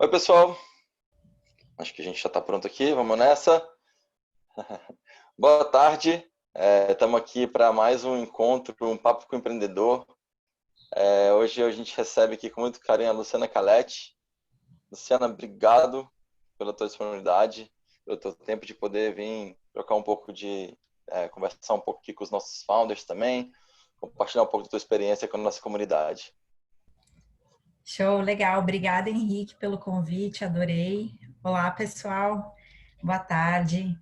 Oi, pessoal. Acho que a gente já está pronto aqui. Vamos nessa. Boa tarde. Estamos aqui para mais um encontro, um papo com o empreendedor. Hoje a gente recebe aqui com muito carinho a Luciana Caletti. Luciana, obrigado pela tua disponibilidade, pelo teu tempo de poder vir trocar um pouco conversar um pouco aqui com os nossos founders também, compartilhar um pouco da tua experiência com a nossa comunidade. Show, legal. Obrigada, Henrique, pelo convite, adorei. Olá, pessoal. Boa tarde.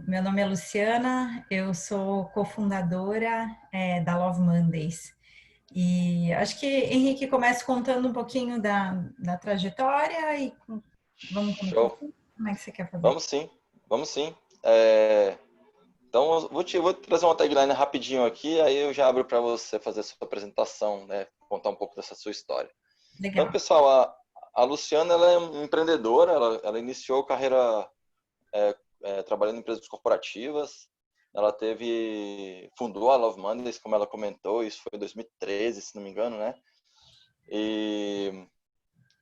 Meu nome é Luciana, eu sou cofundadora da Love Mondays. E acho que Henrique começa contando um pouquinho da trajetória e vamos começar Show. assim? Como é que você quer fazer? Vamos sim, vamos sim. Então, vou trazer uma tagline rapidinho aqui, aí eu já abro para você fazer a sua apresentação, né? Contar um pouco dessa sua história. Então, Legal. pessoal, a Luciana ela é uma empreendedora, ela iniciou carreira trabalhando em empresas corporativas, fundou a Love Mondays, como ela comentou, isso foi em 2013, se não me engano, né? E,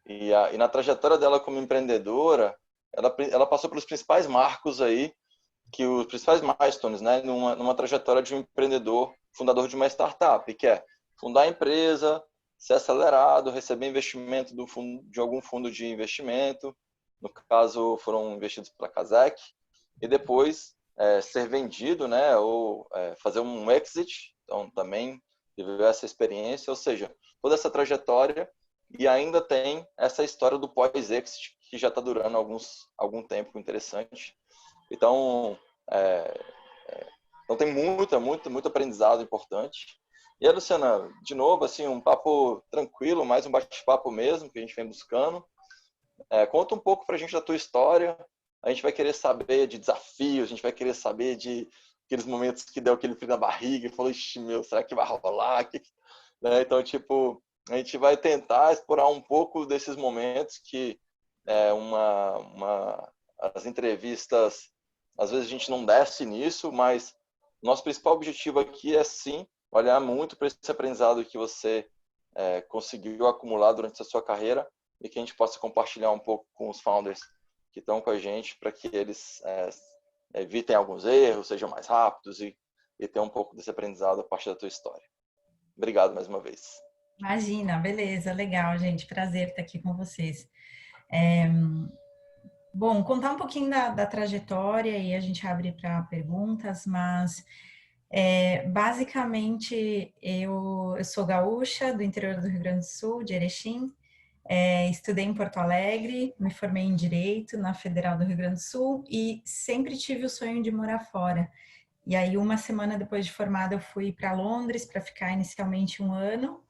e na trajetória dela como empreendedora, ela passou pelos principais marcos aí, os principais milestones, né, numa trajetória de um empreendedor, fundador de uma startup, que é fundar a empresa, ser acelerado, receber investimento de algum fundo de investimento, no caso foram investidos pela Kazek, e depois ser vendido, né, ou fazer um exit, então também viveu essa experiência, ou seja, toda essa trajetória, e ainda tem essa história do pós-exit, que já está durando algum tempo interessante. Então, é, então tem muito aprendizado importante. E a Luciana, de novo, assim, um papo tranquilo, mais um bate-papo mesmo, que a gente vem buscando. Conta um pouco pra gente da tua história. A gente vai querer saber de desafios, a gente vai querer saber de aqueles momentos que deu aquele frio na barriga e falou, ixi, meu, será que vai rolar? Né? Então, tipo, a gente vai tentar explorar um pouco desses momentos que as entrevistas, às vezes a gente não desce nisso, mas nosso principal objetivo aqui é sim olhar muito para esse aprendizado que você conseguiu acumular durante a sua carreira e que a gente possa compartilhar um pouco com os founders que estão com a gente para que eles evitem alguns erros, sejam mais rápidos e tenham um pouco desse aprendizado a partir da tua história. Obrigado mais uma vez. Imagina, beleza, legal, gente. Prazer estar aqui com vocês. Bom, contar um pouquinho da trajetória e a gente abre para perguntas, mas basicamente eu sou gaúcha do interior do Rio Grande do Sul, de Erechim, estudei em Porto Alegre, me formei em Direito na Federal do Rio Grande do Sul e sempre tive o sonho de morar fora. E aí, uma semana depois de formada, eu fui para Londres para ficar inicialmente um ano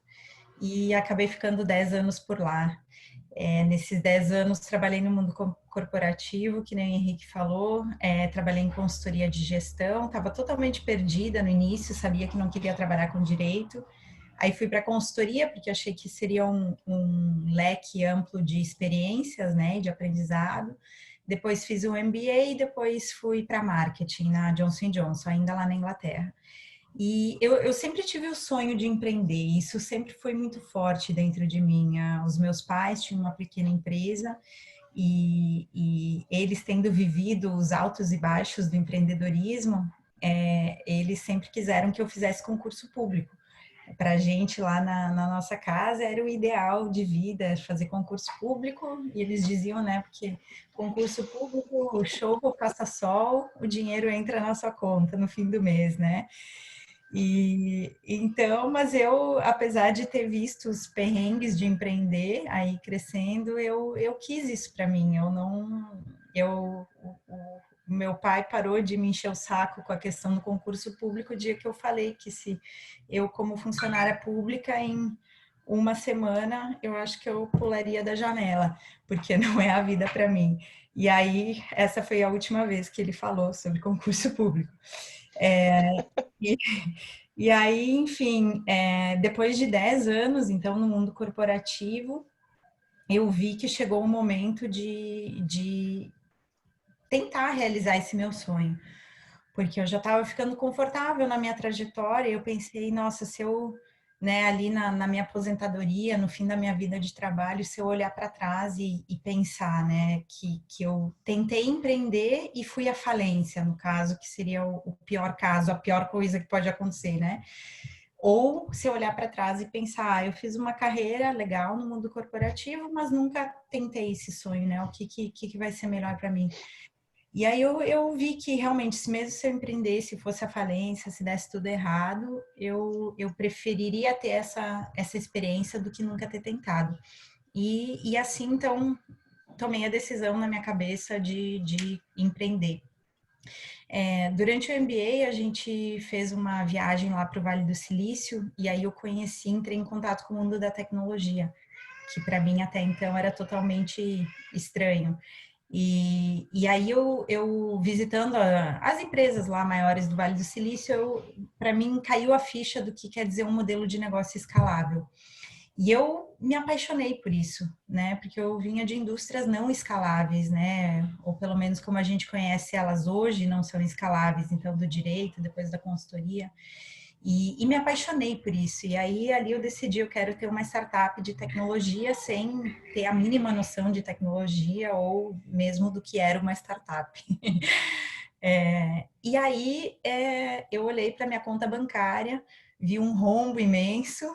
e acabei ficando 10 anos por lá. Nesses 10 anos, trabalhei no mundo corporativo, que nem o Henrique falou, trabalhei em consultoria de gestão, estava totalmente perdida no início, sabia que não queria trabalhar com direito. Aí fui para consultoria, porque achei que seria um leque amplo de experiências, né, de aprendizado. Depois fiz um MBA e depois fui para marketing na Johnson Johnson, ainda lá na Inglaterra. E eu sempre tive o sonho de empreender, isso sempre foi muito forte dentro de mim. Os meus pais tinham uma pequena empresa e eles tendo vivido os altos e baixos do empreendedorismo, eles sempre quiseram que eu fizesse concurso público. Para a gente lá na nossa casa era o ideal de vida fazer concurso público e eles diziam, né, porque concurso público, chova, faça sol, o dinheiro entra na sua conta no fim do mês, né? E então, mas eu, apesar de ter visto os perrengues de empreender aí crescendo, eu quis isso para mim. Eu não, eu, o meu pai parou de me encher o saco com a questão do concurso público o dia que eu falei que se eu, como funcionária pública, em uma semana, eu acho que eu pularia da janela, porque não é a vida para mim. E aí, essa foi a última vez que ele falou sobre concurso público. E, e aí, enfim, depois de 10 anos, então, no mundo corporativo, eu vi que chegou o momento de tentar realizar esse meu sonho, porque eu já estava ficando confortável na minha trajetória, eu pensei, nossa, né, ali na minha aposentadoria, no fim da minha vida de trabalho, se eu olhar para trás e pensar, né, que eu tentei empreender e fui à falência, no caso, que seria o pior caso, a pior coisa que pode acontecer, né? Ou se eu olhar para trás e pensar, eu fiz uma carreira legal no mundo corporativo, mas nunca tentei esse sonho, né? O que vai ser melhor para mim? E aí eu vi que realmente, se mesmo se eu empreendesse, fosse a falência, se desse tudo errado, eu preferiria ter essa experiência do que nunca ter tentado. E assim, então, tomei a decisão na minha cabeça de empreender. Durante o MBA, a gente fez uma viagem lá para o Vale do Silício, e aí eu conheci, entrei em contato com o mundo da tecnologia, que para mim até então era totalmente estranho. E aí eu visitando as empresas lá maiores do Vale do Silício, para mim caiu a ficha do que quer dizer um modelo de negócio escalável. E eu me apaixonei por isso, né? Porque eu vinha de indústrias não escaláveis, né? Ou pelo menos como a gente conhece elas hoje, não são escaláveis, então do direito, depois da consultoria. E me apaixonei por isso. E aí ali eu decidi, eu quero ter uma startup de tecnologia sem ter a mínima noção de tecnologia ou mesmo do que era uma startup. E aí eu olhei para minha conta bancária, vi um rombo imenso,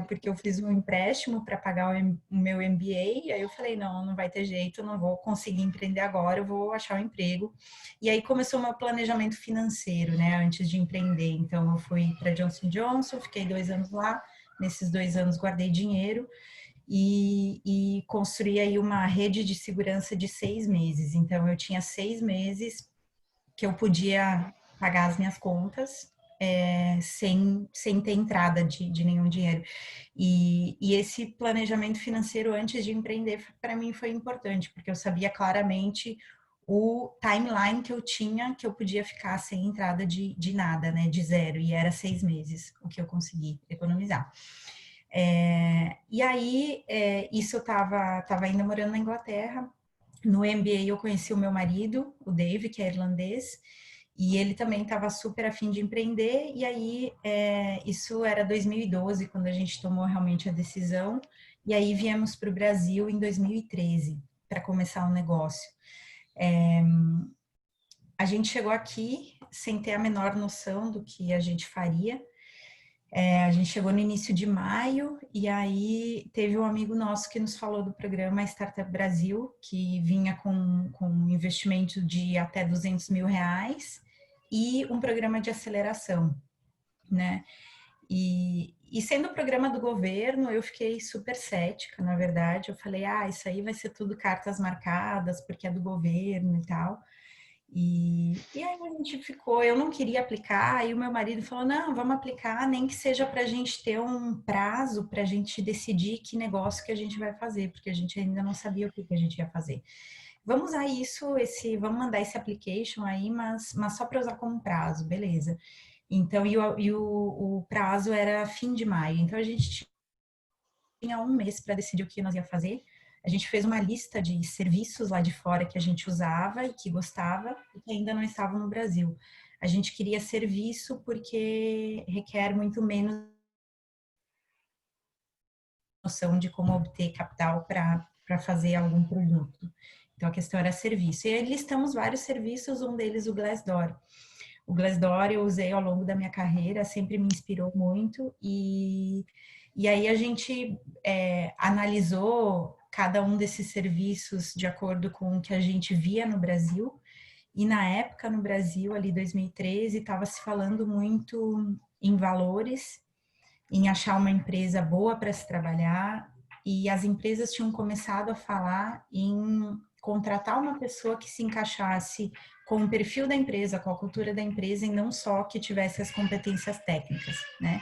porque eu fiz um empréstimo para pagar o meu MBA, e aí eu falei, não, não vai ter jeito, eu não vou conseguir empreender agora, eu vou achar um emprego. E aí começou o meu planejamento financeiro, né, antes de empreender. Então eu fui para Johnson Johnson, fiquei 2 anos lá, nesses 2 anos guardei dinheiro, e construí aí uma rede de segurança de 6 meses. Então eu tinha 6 meses que eu podia pagar as minhas contas sem ter entrada de nenhum dinheiro. E esse planejamento financeiro antes de empreender, para mim, foi importante, porque eu sabia claramente o timeline que eu tinha, que eu podia ficar sem entrada de nada, né, de zero, e era 6 meses o que eu consegui economizar. E aí, isso eu estava ainda morando na Inglaterra. No MBA eu conheci o meu marido, o Dave, que é irlandês, e ele também estava super afim de empreender, e aí isso era 2012, quando a gente tomou realmente a decisão, e aí viemos para o Brasil em 2013 para começar um negócio. A gente chegou aqui sem ter a menor noção do que a gente faria. A gente chegou no início de maio e aí teve um amigo nosso que nos falou do programa Startup Brasil, que vinha com um investimento de até R$ 200 mil e um programa de aceleração, né? E sendo o programa do governo, eu fiquei super cética, na verdade. Eu falei, isso aí vai ser tudo cartas marcadas, porque é do governo e tal. E aí a gente ficou, eu não queria aplicar, aí o meu marido falou, não, vamos aplicar, nem que seja para a gente ter um prazo, para a gente decidir que negócio que a gente vai fazer, porque a gente ainda não sabia o que a gente ia fazer. Vamos usar isso, vamos mandar esse application aí, mas só para usar como prazo, beleza. Então, o prazo era fim de maio, então a gente tinha um mês para decidir o que nós ia fazer. A gente fez uma lista de serviços lá de fora que a gente usava e que gostava e que ainda não estavam no Brasil. A gente queria serviço porque requer muito menos noção de como obter capital para fazer algum produto. Então a questão era serviço. E aí listamos vários serviços, um deles o Glassdoor. O Glassdoor eu usei ao longo da minha carreira, sempre me inspirou muito e aí a gente analisou cada um desses serviços de acordo com o que a gente via no Brasil. E na época, no Brasil, ali 2013, estava se falando muito em valores, em achar uma empresa boa para se trabalhar, e as empresas tinham começado a falar em contratar uma pessoa que se encaixasse com o perfil da empresa, com a cultura da empresa, e não só que tivesse as competências técnicas, né?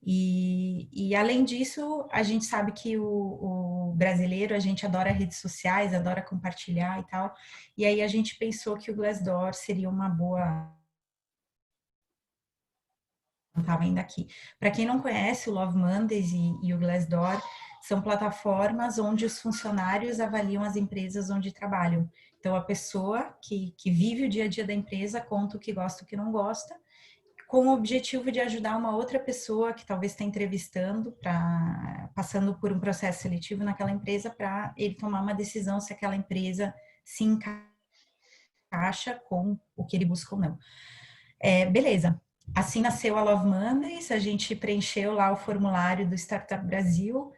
E além disso, a gente sabe que o brasileiro, a gente adora redes sociais, adora compartilhar e tal. E aí a gente pensou que o Glassdoor seria uma boa. Não estava ainda aqui. Para quem não conhece, o Love Mondays e o Glassdoor são plataformas onde os funcionários avaliam as empresas onde trabalham. Então, a pessoa que vive o dia a dia da empresa conta o que gosta e o que não gosta, com o objetivo de ajudar uma outra pessoa que talvez está entrevistando, passando por um processo seletivo naquela empresa, para ele tomar uma decisão se aquela empresa se encaixa com o que ele busca ou não. Beleza. Assim nasceu a Love Mondays, a gente preencheu lá o formulário do Startup Brasil,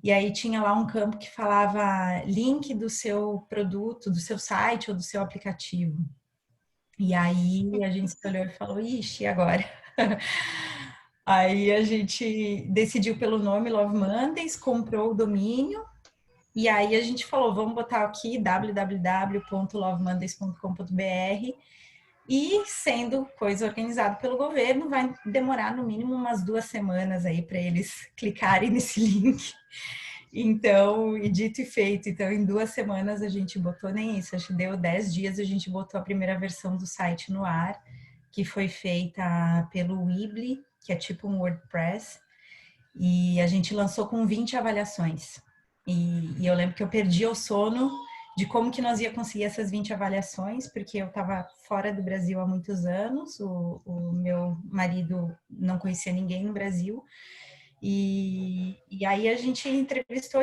e aí tinha lá um campo que falava link do seu produto, do seu site ou do seu aplicativo. E aí a gente se olhou e falou, ixi, e agora? Aí a gente decidiu pelo nome Love Mondays, comprou o domínio, e aí a gente falou, vamos botar aqui www.lovemondays.com.br, e sendo coisa organizada pelo governo, vai demorar no mínimo umas 2 semanas aí para eles clicarem nesse link. Então, e dito e feito, então em 2 semanas a gente botou nem isso, acho que deu 10 dias, a gente botou a primeira versão do site no ar, que foi feita pelo Weebly, que é tipo um WordPress, e a gente lançou com 20 avaliações. E eu lembro que eu perdi o sono de como que nós ia conseguir essas 20 avaliações, porque eu estava fora do Brasil há muitos anos, o meu marido não conhecia ninguém no Brasil, e aí a gente entrevistou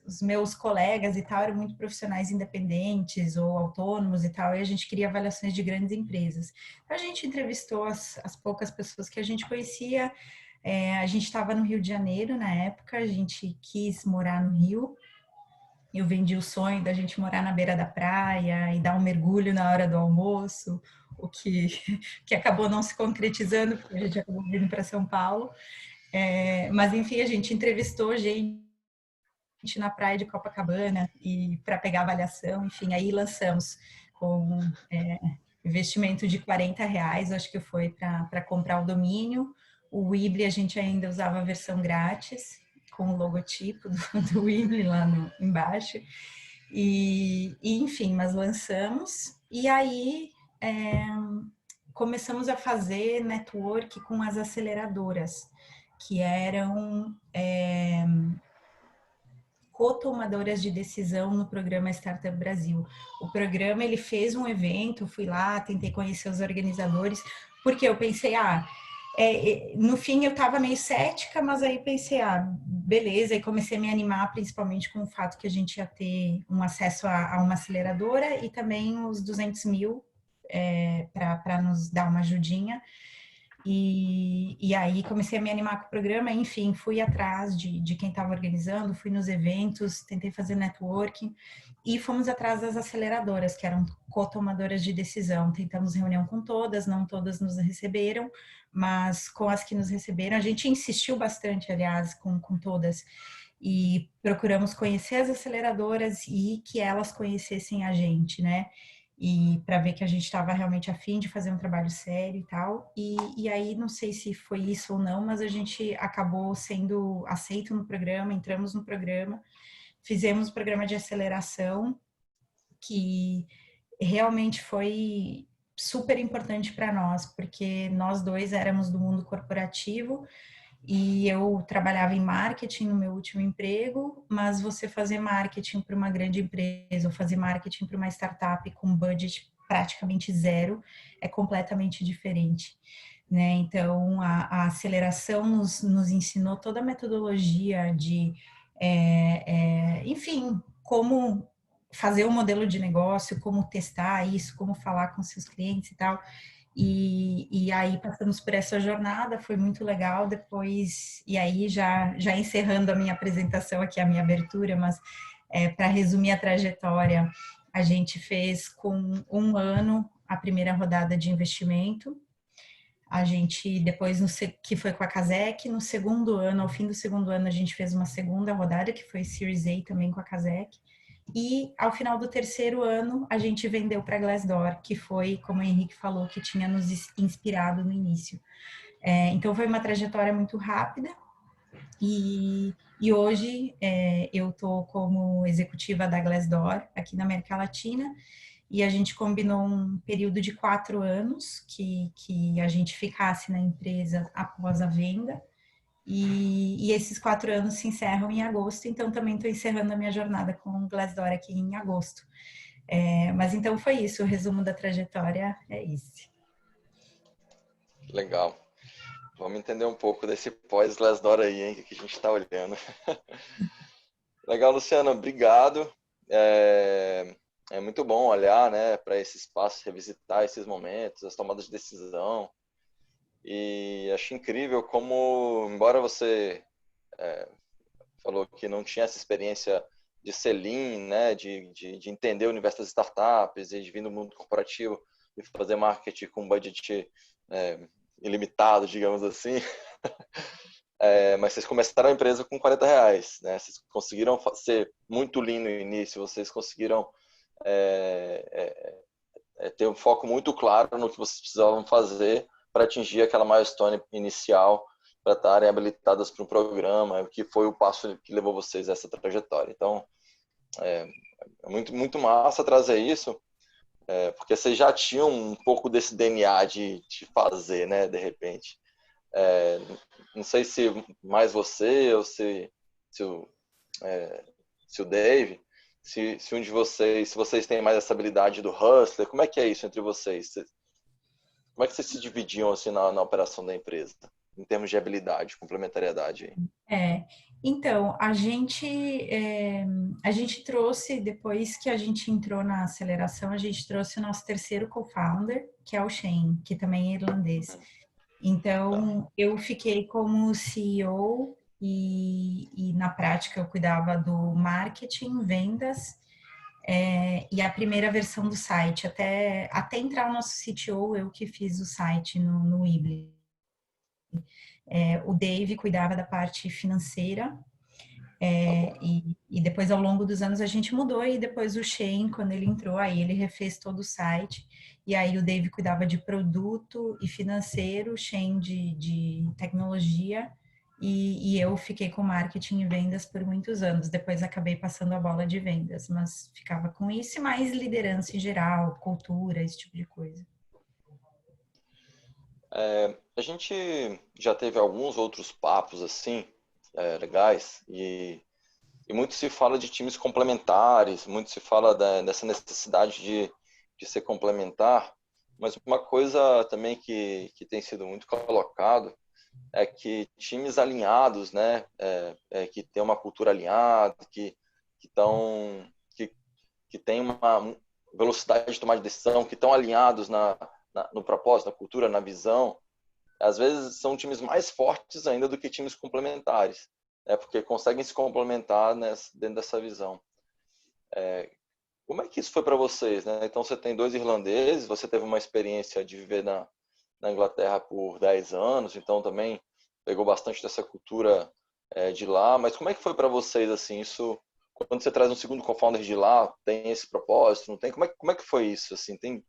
os meus colegas e tal, eram muito profissionais independentes ou autônomos e tal, e a gente queria avaliações de grandes empresas. A gente entrevistou as poucas pessoas que a gente conhecia, a gente estava no Rio de Janeiro na época, a gente quis morar no Rio, eu vendi o sonho da gente morar na beira da praia e dar um mergulho na hora do almoço, o que, que acabou não se concretizando, porque a gente acabou vindo para São Paulo. Mas enfim, a gente entrevistou gente na praia de Copacabana e para pegar avaliação, enfim, aí lançamos com investimento de R$ 40, acho que foi para comprar o domínio. O Weebly a gente ainda usava a versão grátis, com o logotipo do Weebly lá embaixo. Enfim, mas lançamos. E aí começamos a fazer network com as aceleradoras, que eram co-tomadoras de decisão no programa Startup Brasil. O programa, ele fez um evento, fui lá, tentei conhecer os organizadores, porque eu pensei, no fim eu estava meio cética, mas aí pensei, beleza, e comecei a me animar, principalmente com o fato que a gente ia ter um acesso a uma aceleradora e também os 200 mil para nos dar uma ajudinha. E aí comecei a me animar com o programa, enfim, fui atrás de quem estava organizando, fui nos eventos, tentei fazer networking e fomos atrás das aceleradoras, que eram co-tomadoras de decisão. Tentamos reunião com todas, não todas nos receberam, mas com as que nos receberam, a gente insistiu bastante, aliás, com todas. E procuramos conhecer as aceleradoras e que elas conhecessem a gente, né? E para ver que a gente estava realmente afim de fazer um trabalho sério e tal. E aí, não sei se foi isso ou não, mas a gente acabou sendo aceito no programa, entramos no programa, fizemos um programa de aceleração, que realmente foi super importante para nós, porque nós dois éramos do mundo corporativo, e eu trabalhava em marketing no meu último emprego, mas você fazer marketing para uma grande empresa ou fazer marketing para uma startup com budget praticamente zero é completamente diferente, né? Então, a aceleração nos ensinou toda a metodologia de, enfim, como fazer um modelo de negócio, como testar isso, como falar com seus clientes e tal. E aí passamos por essa jornada, foi muito legal depois, e aí já encerrando a minha apresentação aqui, a minha abertura, mas para resumir a trajetória, a gente fez com 1 ano a primeira rodada de investimento, a gente depois, que foi com a Casec, no segundo ano, ao fim do segundo ano, a gente fez uma segunda rodada, que foi Series A também com a Casec, e ao final do terceiro ano, a gente vendeu para a Glassdoor, que foi, como o Henrique falou, que tinha nos inspirado no início. Então, foi uma trajetória muito rápida. E hoje eu estou como executiva da Glassdoor aqui na América Latina. E a gente combinou um período de 4 anos que a gente ficasse na empresa após a venda. E esses 4 anos se encerram em agosto, então também estou encerrando a minha jornada com o Glassdoor aqui em agosto. Mas então foi isso, o resumo da trajetória é esse. Legal. Vamos entender um pouco desse pós-Glassdoor aí, hein, que a gente está olhando. Legal, Luciana, obrigado. É muito bom olhar, né, para esse espaço, revisitar esses momentos, as tomadas de decisão. E acho incrível como, embora você falou que não tinha essa experiência de ser lean, né, de entender o universo das startups e de vir do mundo corporativo e fazer marketing com budget ilimitado, digamos assim. Mas vocês começaram a empresa com R$ 40, né? Vocês conseguiram ser muito lean no início, vocês conseguiram ter um foco muito claro no que vocês precisavam fazer para atingir aquela milestone inicial, para estarem habilitadas para um programa, o que foi o passo que levou vocês a essa trajetória. Então, é muito, muito massa trazer isso, porque vocês já tinham um pouco desse DNA de fazer, né, de repente. Não sei se mais você ou se o Dave, se um de vocês, se vocês têm mais essa habilidade do hustler, como é que é isso entre vocês? Como é que vocês se dividiam assim na operação da empresa, em termos de habilidade, complementariedade aí? Então, a gente trouxe, depois que a gente entrou na aceleração, a gente trouxe o nosso terceiro co-founder, que é o Shane, que também é irlandês. Tá. Então, eu fiquei como CEO e na prática eu cuidava do marketing, vendas, e a primeira versão do site. Até entrar o nosso CTO, eu que fiz o site no Weebly. O Dave cuidava da parte financeira, Tá bom. e depois ao longo dos anos a gente mudou, e depois o Shane, quando ele entrou, aí ele refez todo o site, e aí o Dave cuidava de produto e financeiro, o Shane de tecnologia, e eu fiquei com marketing e vendas por muitos anos. Depois acabei passando a bola de vendas, mas ficava com isso e mais liderança em geral, cultura, esse tipo de coisa. A gente já teve alguns outros papos assim, legais, e muito se fala de times complementares, muito se fala dessa necessidade de ser complementar, mas uma coisa também que tem sido muito colocado é que times alinhados, né, que tem uma cultura alinhada, que, tão, que tem uma velocidade de tomar de decisão, que estão alinhados no propósito, na cultura, na visão, às vezes são times mais fortes ainda do que times complementares, porque conseguem se complementar dentro dessa visão. Como é que isso foi para vocês, né? Então você tem dois irlandeses, você teve uma experiência de viver na Inglaterra por 10 anos, então também pegou bastante dessa cultura de lá, mas como é que foi para vocês assim, isso quando você traz um segundo co-founder de lá, tem esse propósito, não tem? Como é que foi isso assim? Tem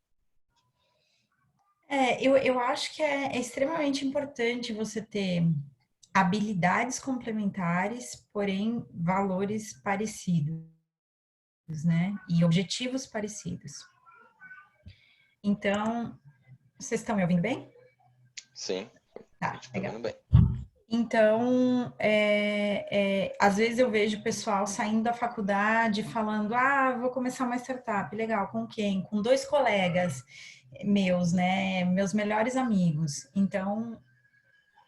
Eu acho que é extremamente importante você ter habilidades complementares, porém valores parecidos, né? E objetivos parecidos. Então, vocês estão me ouvindo bem? sim, a Tá, gente está legal. vendo bem. Então, às vezes eu vejo o pessoal saindo da faculdade falando: ah, vou começar uma startup. Legal, com quem? Com dois colegas meus, né? Meus melhores amigos. Então,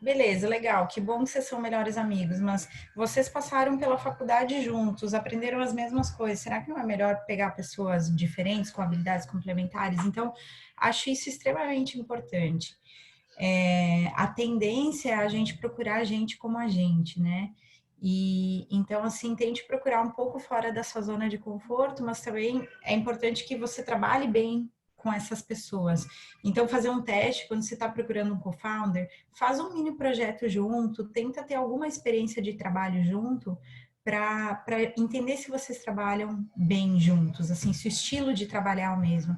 beleza, legal, que bom que vocês são melhores amigos, mas vocês passaram pela faculdade juntos, aprenderam as mesmas coisas. Será que não é melhor pegar pessoas diferentes, com habilidades complementares? Então, acho isso extremamente importante. A tendência é a gente procurar a gente como a gente, né? E então, assim, tente procurar um pouco fora da sua zona de conforto, mas também é importante que você trabalhe bem com essas pessoas. Então, fazer um teste quando você está procurando um co-founder, faz um mini projeto junto, tenta ter alguma experiência de trabalho junto para entender se vocês trabalham bem juntos, assim, se o estilo de trabalhar é o mesmo.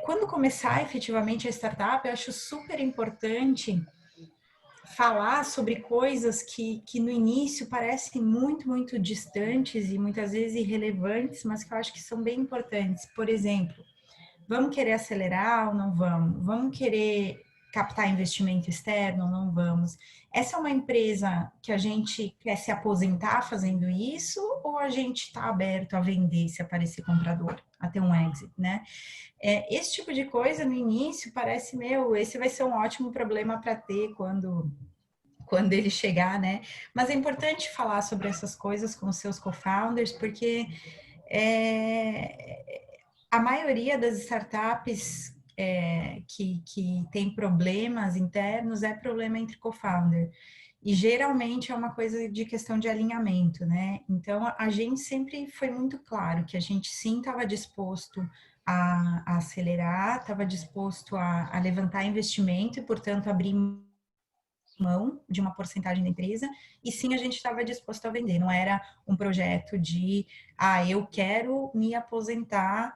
Quando começar efetivamente a startup, eu acho super importante falar sobre coisas que no início parecem muito, muito distantes e muitas vezes irrelevantes, mas que eu acho que são bem importantes. Por exemplo, vamos querer acelerar ou não vamos? Vamos querer captar investimento externo, não vamos. Essa é uma empresa que a gente quer se aposentar fazendo isso, ou a gente está aberto a vender se aparecer comprador, a ter um exit, né? Esse tipo de coisa no início parece, esse vai ser um ótimo problema para ter quando ele chegar, né? Mas é importante falar sobre essas coisas com os seus co-founders, porque a maioria das startups que tem problemas internos é problema entre co-founder. E geralmente é uma coisa de questão de alinhamento, né? Então a gente sempre foi muito claro que a gente sim estava disposto a acelerar, estava disposto a levantar investimento e, portanto, abrir mão de uma porcentagem da empresa, e sim a gente estava disposto a vender. Não era um projeto de, eu quero me aposentar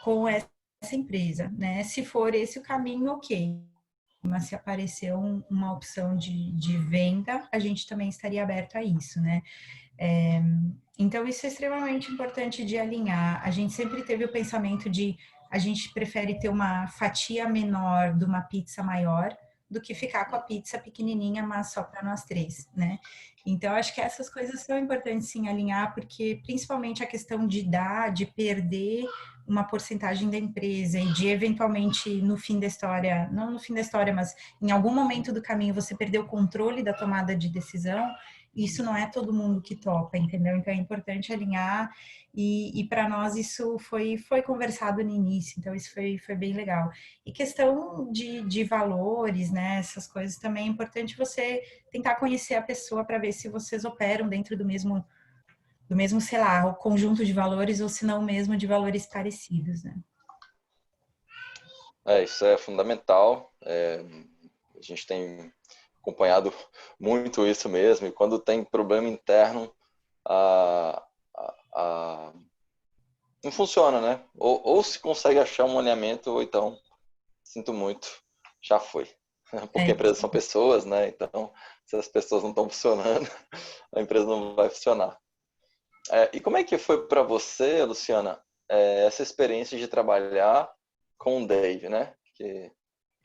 com essa empresa, né? Se for esse o caminho, ok. Mas se aparecer uma opção de venda, a gente também estaria aberto a isso, né? Então, isso é extremamente importante de alinhar. A gente sempre teve o pensamento de a gente prefere ter uma fatia menor de uma pizza maior do que ficar com a pizza pequenininha, mas só para nós três, né? Então, acho que essas coisas são importantes sim alinhar, porque principalmente a questão de dar, de perder uma porcentagem da empresa e de eventualmente no fim da história, não no fim da história, mas em algum momento do caminho você perder o controle da tomada de decisão, isso não é todo mundo que topa, entendeu? Então é importante alinhar e para nós isso foi conversado no início, então isso foi bem legal. E questão de valores, né? Essas coisas também é importante você tentar conhecer a pessoa para ver se vocês operam dentro do mesmo, sei lá, o conjunto de valores ou se não mesmo de valores parecidos, né? Isso é fundamental. A gente tem acompanhado muito isso mesmo, e quando tem problema interno, não funciona, né? Ou se consegue achar um alinhamento, ou então, sinto muito, já foi. Porque a empresa são pessoas, né? Então, se as pessoas não estão funcionando, a empresa não vai funcionar. E como é que foi para você, Luciana, essa experiência de trabalhar com o Dave, né? Que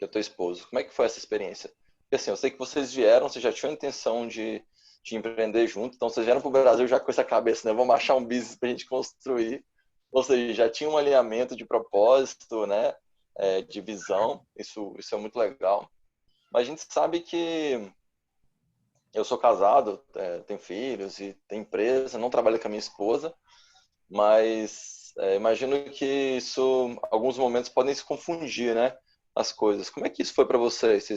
é o teu esposo. Como é que foi essa experiência? Porque assim, eu sei que vocês vieram, vocês já tinham a intenção de empreender junto, então vocês vieram para o Brasil já com essa cabeça, né? Vamos achar um business para a gente construir. Ou seja, já tinha um alinhamento de propósito, né? De visão. Isso é muito legal. Mas a gente sabe que eu sou casado, tenho filhos e tenho empresa, não trabalho com a minha esposa, mas imagino que isso, alguns momentos podem se confundir, né? As coisas. Como é que isso foi para vocês?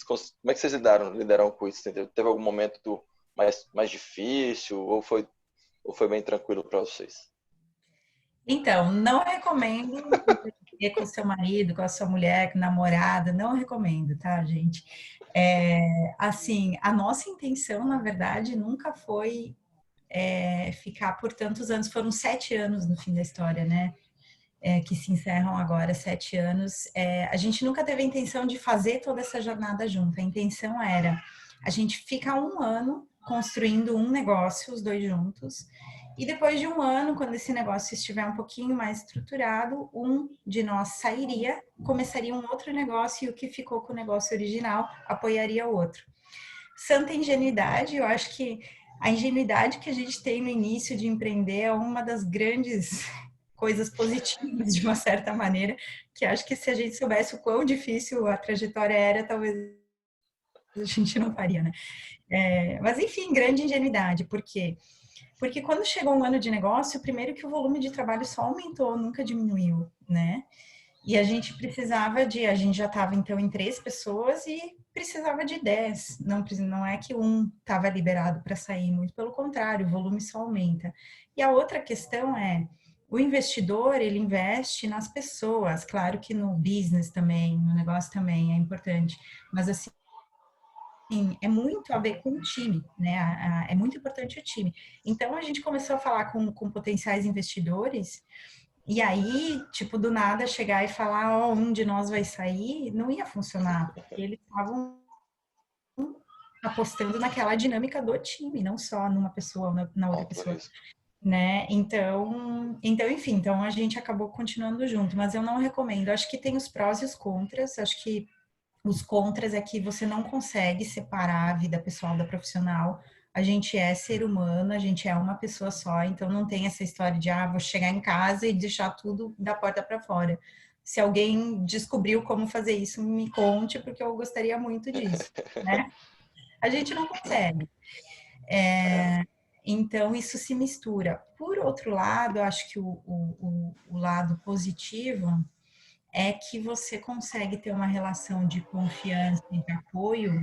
Como é que vocês lidaram com isso? Entendeu? Teve algum momento mais difícil ou foi bem tranquilo para vocês? Então, não recomendo ir com seu marido, com a sua mulher, com a namorada, não recomendo, tá, gente? Assim, a nossa intenção, na verdade, nunca foi ficar por tantos anos, foram 7 anos no fim da história, né? Que se encerram agora, 7 anos. A gente nunca teve a intenção de fazer toda essa jornada junto, a intenção era a gente ficar um ano construindo um negócio, os dois juntos, e depois de um ano, quando esse negócio estiver um pouquinho mais estruturado, um de nós sairia, começaria um outro negócio e o que ficou com o negócio original apoiaria o outro. Santa ingenuidade, eu acho que a ingenuidade que a gente tem no início de empreender é uma das grandes coisas positivas, de uma certa maneira, que acho que se a gente soubesse o quão difícil a trajetória era, talvez a gente não faria, né? Mas enfim, grande ingenuidade, por quê? Porque quando chegou um ano de negócio, primeiro que o volume de trabalho só aumentou, nunca diminuiu, né? E a gente já estava então em 3 pessoas e precisava de 10. Não é que um estava liberado para sair, muito pelo contrário, o volume só aumenta. E a outra questão é, o investidor, ele investe nas pessoas, claro que no business também, no negócio também é importante, mas assim, é muito a ver com o time, né? É muito importante o time. Então, a gente começou a falar com potenciais investidores, e aí, tipo, do nada chegar e falar, ó, um de nós vai sair, não ia funcionar, porque eles estavam apostando naquela dinâmica do time, não só numa pessoa ou na outra Alto pessoa, risco. né? Enfim, então a gente acabou continuando junto, mas eu não recomendo. Acho que tem os prós e os contras, acho que Os contras é que você não consegue separar a vida pessoal da profissional. A gente é ser humano, a gente é uma pessoa só, então não tem essa história de, vou chegar em casa e deixar tudo da porta para fora. Se alguém descobriu como fazer isso, me conte, porque eu gostaria muito disso, né? A gente não consegue. É, Então, isso se mistura. Por outro lado, eu acho que o lado positivo é que você consegue ter uma relação de confiança e de apoio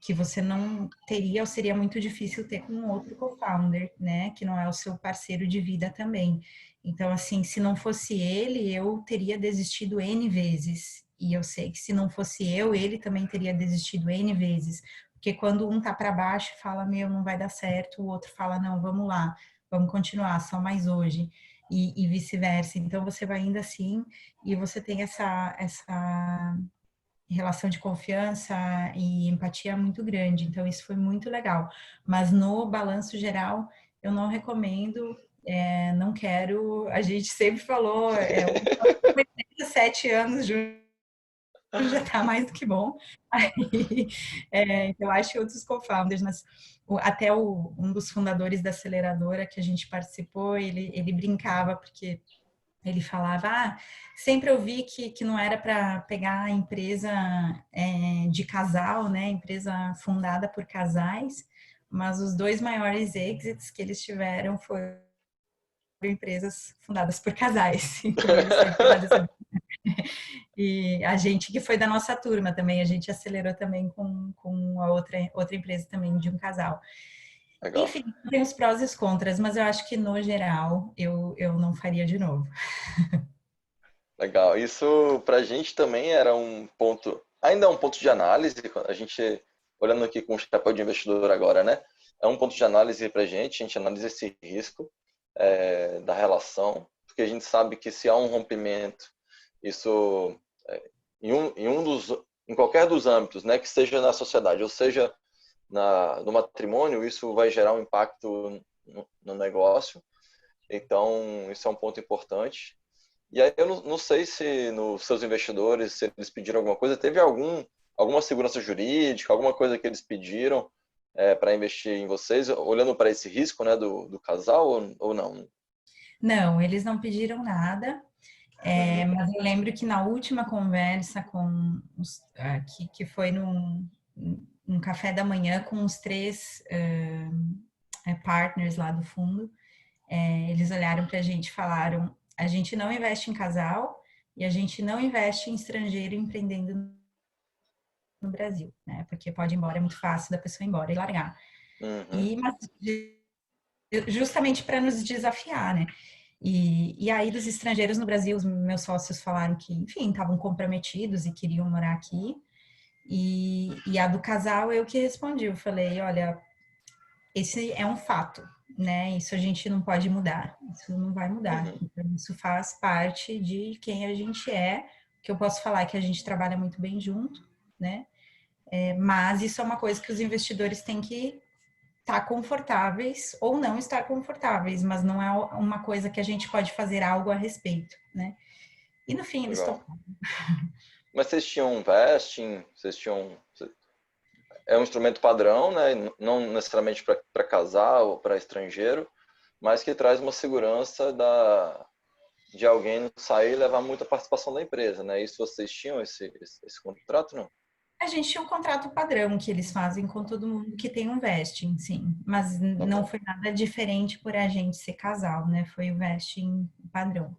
que você não teria ou seria muito difícil ter com um outro co-founder, né? Que não é o seu parceiro de vida também. Então, assim, se não fosse ele, eu teria desistido N vezes. E eu sei que se não fosse eu, ele também teria desistido N vezes. Porque quando um tá para baixo e fala, meu, não vai dar certo, o outro fala, não, vamos lá, vamos continuar, só mais hoje. E vice-versa. Então, você vai indo assim e você tem essa relação de confiança e empatia muito grande. Então, isso foi muito legal. Mas no balanço geral, eu não recomendo, não quero. A gente sempre falou, 7 anos juntos já está mais do que bom. Aí, então, eu acho que outros co-founders, até um dos fundadores da aceleradora que a gente participou, ele brincava, porque ele falava, sempre eu vi que não era para pegar a empresa de casal, né? Empresa fundada por casais, mas os dois maiores exits que eles tiveram foram empresas fundadas por casais. Então ele sempre faz essa. E a gente que foi da nossa turma também, a gente acelerou também com a outra empresa também de um casal. legal. Enfim, tem os prós e os contras, mas eu acho que no geral eu não faria de novo. Legal. Isso para a gente também era um ponto, ainda é um ponto de análise, a gente, olhando aqui com o chapéu de investidor agora, né? É um ponto de análise para a gente analisa esse risco da relação, porque a gente sabe que se há um rompimento, isso em qualquer dos âmbitos, né? Que seja na sociedade, ou seja no matrimônio, isso vai gerar um impacto no negócio. Então, isso é um ponto importante. E aí eu não sei se nos seus investidores, se eles pediram alguma coisa, teve alguma segurança jurídica, alguma coisa que eles pediram para investir em vocês, olhando para esse risco, né, do casal ou não? Não, eles não pediram nada. Uhum, Mas eu lembro que na última conversa que foi num café da manhã com os três partners lá do fundo, eles olharam para a gente e falaram: a gente não investe em casal e a gente não investe em estrangeiro empreendendo no Brasil, né? Porque pode ir embora, é muito fácil da pessoa ir embora e largar. uhum, Mas justamente para nos desafiar, né? E aí, dos estrangeiros no Brasil, os meus sócios falaram que, enfim, estavam comprometidos e queriam morar aqui. E a do casal, eu que respondi. Eu falei: olha, esse é um fato, né? Isso a gente não pode mudar. Isso não vai mudar. uhum. Então, isso faz parte de quem a gente é. O que eu posso falar é que a gente trabalha muito bem junto, né? Mas isso é uma coisa que os investidores têm que estar confortáveis ou não estar confortáveis, mas não é uma coisa que a gente pode fazer algo a respeito, né? E no fim eles Legal. toparam. Mas vocês tinham vesting, é um instrumento padrão, né? Não necessariamente para casal ou para estrangeiro, mas que traz uma segurança de alguém sair e levar muita participação da empresa, né? Isso vocês tinham esse contrato, não? A gente tinha um contrato padrão que eles fazem com todo mundo que tem um vesting, sim, mas Tá não bom, foi nada diferente por a gente ser casal, né? Foi o vesting padrão.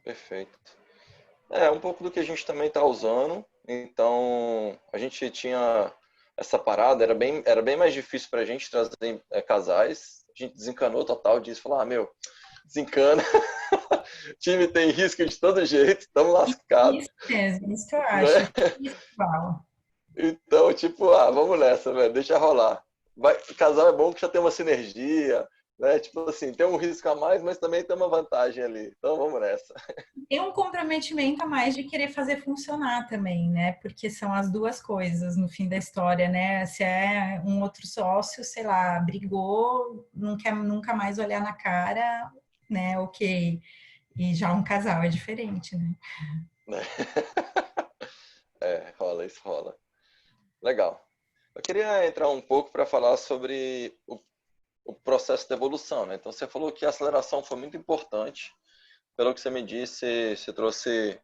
perfeito. É um pouco do que a gente também está usando. Então, a gente tinha essa parada, era bem mais difícil para a gente trazer casais. A gente desencanou total disso, falou, meu, desencana, o time tem risco de todo jeito, estamos lascados, Isso mesmo, isso eu né? acho. Isso igual. Então, tipo, vamos nessa, velho, deixa rolar. Casal é bom que já tem uma sinergia, né? Tipo assim, tem um risco a mais, mas também tem uma vantagem ali. Então, vamos nessa. Tem um comprometimento a mais de querer fazer funcionar também, né? Porque são as duas coisas no fim da história, né? Se é um outro sócio, sei lá, brigou, não quer nunca mais olhar na cara, né? Ok. E já um casal é diferente, né? Rola, isso rola. Legal. Eu queria entrar um pouco para falar sobre o processo de evolução, né? Então, você falou que a aceleração foi muito importante. Pelo que você me disse, você trouxe,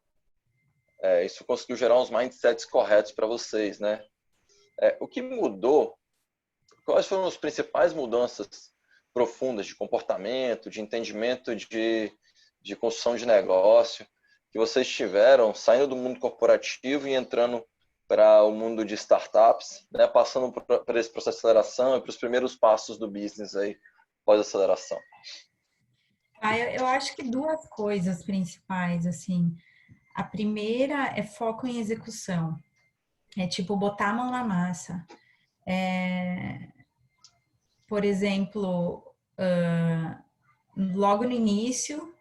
isso conseguiu gerar uns mindsets corretos para vocês, né? O que mudou? Quais foram as principais mudanças profundas de comportamento, de entendimento de construção de negócio que vocês tiveram saindo do mundo corporativo e entrando para o mundo de startups, né? Passando por esse processo de aceleração e para os primeiros passos do business aí pós-aceleração? Eu acho que duas coisas principais, assim. A primeira é foco em execução. É tipo botar a mão na massa. Por exemplo, logo no início,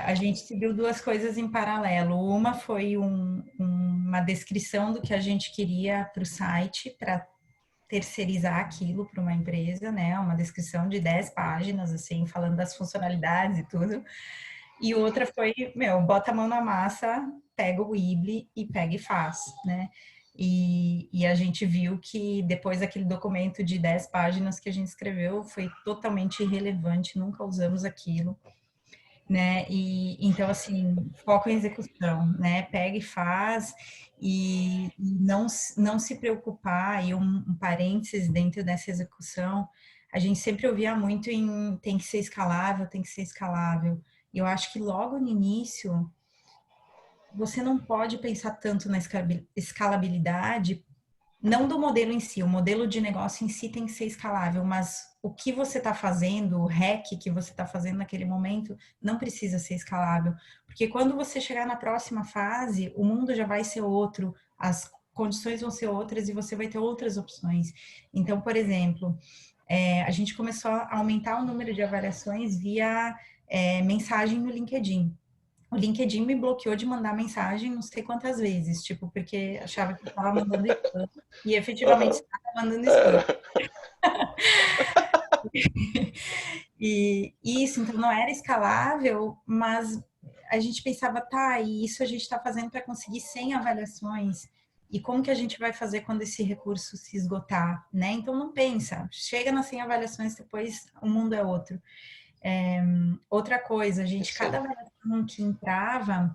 a gente seguiu duas coisas em paralelo. Uma foi uma descrição do que a gente queria para o site, para terceirizar aquilo para uma empresa, né? Uma descrição de 10 páginas, assim, falando das funcionalidades e tudo. E outra foi, bota a mão na massa, pega o Weebly e pega e faz, né? E a gente viu que depois daquele documento de 10 páginas que a gente escreveu, foi totalmente irrelevante, nunca usamos aquilo, né? E então, assim, foco em execução, né? Pega e faz, e não se preocupar, e um parênteses dentro dessa execução, a gente sempre ouvia muito em tem que ser escalável, tem que ser escalável. E eu acho que logo no início, você não pode pensar tanto na escalabilidade, não do modelo em si, o modelo de negócio em si tem que ser escalável, mas o que você está fazendo, o REC que você está fazendo naquele momento, não precisa ser escalável. Porque quando você chegar na próxima fase, o mundo já vai ser outro, as condições vão ser outras e você vai ter outras opções. Então, por exemplo, a gente começou a aumentar o número de avaliações via mensagem no LinkedIn. O LinkedIn me bloqueou de mandar mensagem não sei quantas vezes, tipo, porque achava que eu estava mandando spam e efetivamente Uhum. estava mandando spam. Era. E isso, então, não era escalável, mas a gente pensava, tá, e isso a gente está fazendo para conseguir 100 avaliações. E como que a gente vai fazer quando esse recurso se esgotar, né? Então, não pensa, chega nas 100 avaliações, depois o mundo é outro. Outra coisa, a gente, cada Sim. avaliação que entrava,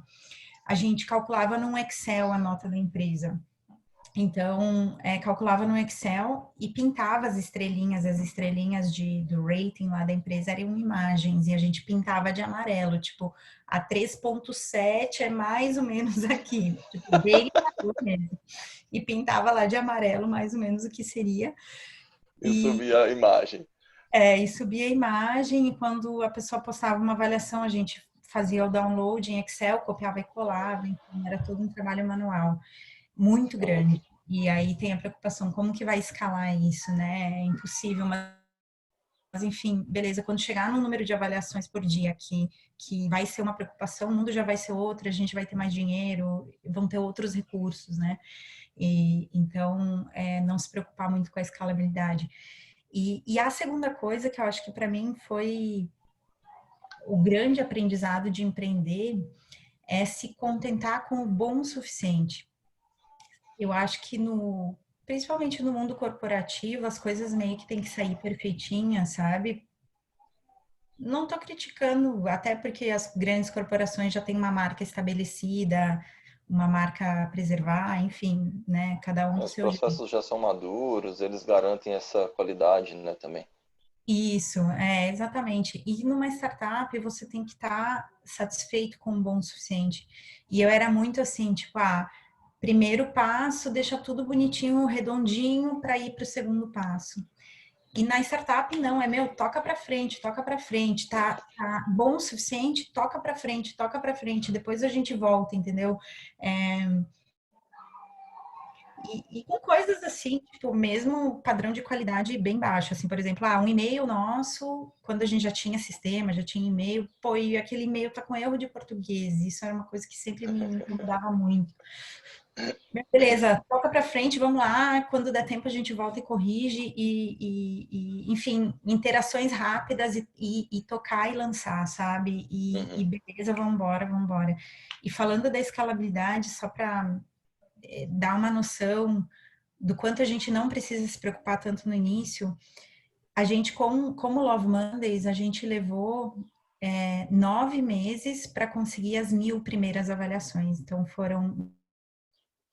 a gente calculava num Excel a nota da empresa. Então, calculava no Excel e pintava as estrelinhas do rating lá da empresa eram imagens, e a gente pintava de amarelo, tipo, a 3,7 é mais ou menos aqui, tipo, bem mesmo. E pintava lá de amarelo mais ou menos o que seria. E subir a imagem. E subia a imagem, e quando a pessoa postava uma avaliação, a gente fazia o download em Excel, copiava e colava, então era todo um trabalho manual muito Uhum. grande. E aí tem a preocupação, como que vai escalar isso, né? É impossível, mas enfim, beleza, quando chegar no número de avaliações por dia que vai ser uma preocupação, o mundo já vai ser outro, a gente vai ter mais dinheiro, vão ter outros recursos, né? E então, não se preocupar muito com a escalabilidade. E a segunda coisa que eu acho que para mim foi o grande aprendizado de empreender é se contentar com o bom o suficiente. Eu acho que principalmente no mundo corporativo, as coisas meio que tem que sair perfeitinhas, sabe? Não estou criticando, até porque as grandes corporações já têm uma marca estabelecida, uma marca a preservar, enfim, né? Cada um do Os seu jeito. processos já são maduros, eles garantem essa qualidade, né, também. Isso, exatamente. E numa startup você tem que estar satisfeito com o bom o suficiente. E eu era muito assim, tipo, primeiro passo, deixa tudo bonitinho, redondinho para ir para o segundo passo. E na startup não, toca para frente, tá bom o suficiente, toca para frente, depois a gente volta, entendeu? É, e com coisas assim, tipo, mesmo padrão de qualidade bem baixo, assim, por exemplo, um e-mail nosso, quando a gente já tinha sistema, já tinha e-mail, pô, e aquele e-mail tá com erro de português, isso era uma coisa que sempre me incomodava muito. Beleza, toca para frente, vamos lá. Quando der tempo, a gente volta e corrige, enfim, interações rápidas e tocar e lançar, sabe? E Uhum. beleza, vamos embora, vamos embora. E falando da escalabilidade, só para dar uma noção, do quanto a gente não precisa se preocupar tanto no início, a gente, como Love Mondays, a gente levou 9 meses para conseguir as 1.000 primeiras avaliações. Então, foram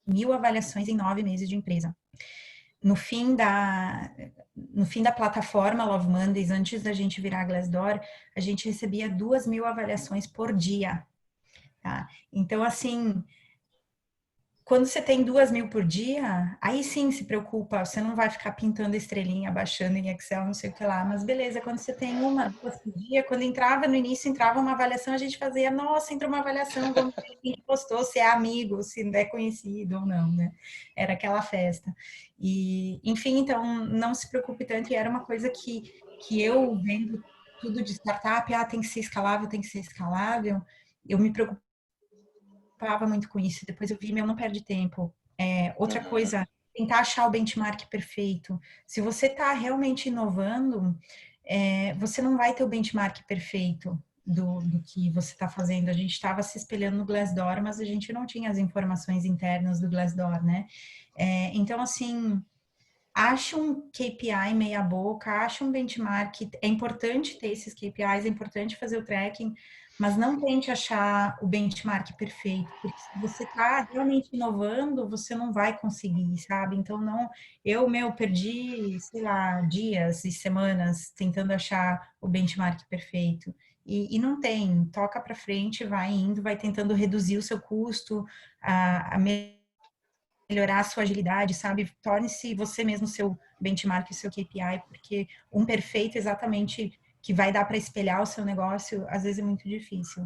1.000 avaliações em 9 meses de empresa. No fim da plataforma Love Mondays, antes da gente virar a Glassdoor, a gente recebia 2.000 avaliações por dia. Tá? Então, assim, quando você tem 2.000 por dia, aí sim se preocupa, você não vai ficar pintando estrelinha, baixando em Excel, não sei o que lá, mas beleza, quando você tem 1, 2 por dia, quando entrava no início, entrava uma avaliação, a gente fazia, nossa, entrou uma avaliação, vamos ver quem postou, se é amigo, se é conhecido ou não, né? Era aquela festa. E, enfim, então, não se preocupe tanto, e era uma coisa que eu, vendo tudo de startup, tem que ser escalável, eu me preocupava muito com isso. Depois eu vi, meu, não perde tempo. Outra Uhum. coisa, tentar achar o benchmark perfeito. Se você está realmente inovando, você não vai ter o benchmark perfeito do que você está fazendo. A gente estava se espelhando no Glassdoor, mas a gente não tinha as informações internas do Glassdoor, né? Então, assim, acha um KPI meia boca, acha um benchmark. É importante ter esses KPIs, é importante fazer o tracking, mas não tente achar o benchmark perfeito, porque se você está realmente inovando, você não vai conseguir, sabe? Então, não, perdi, sei lá, dias e semanas tentando achar o benchmark perfeito. E não tem, toca para frente, vai indo, vai tentando reduzir o seu custo, a melhorar a sua agilidade, sabe? Torne-se você mesmo seu benchmark, seu KPI, porque um perfeito exatamente que vai dar para espelhar o seu negócio, às vezes é muito difícil.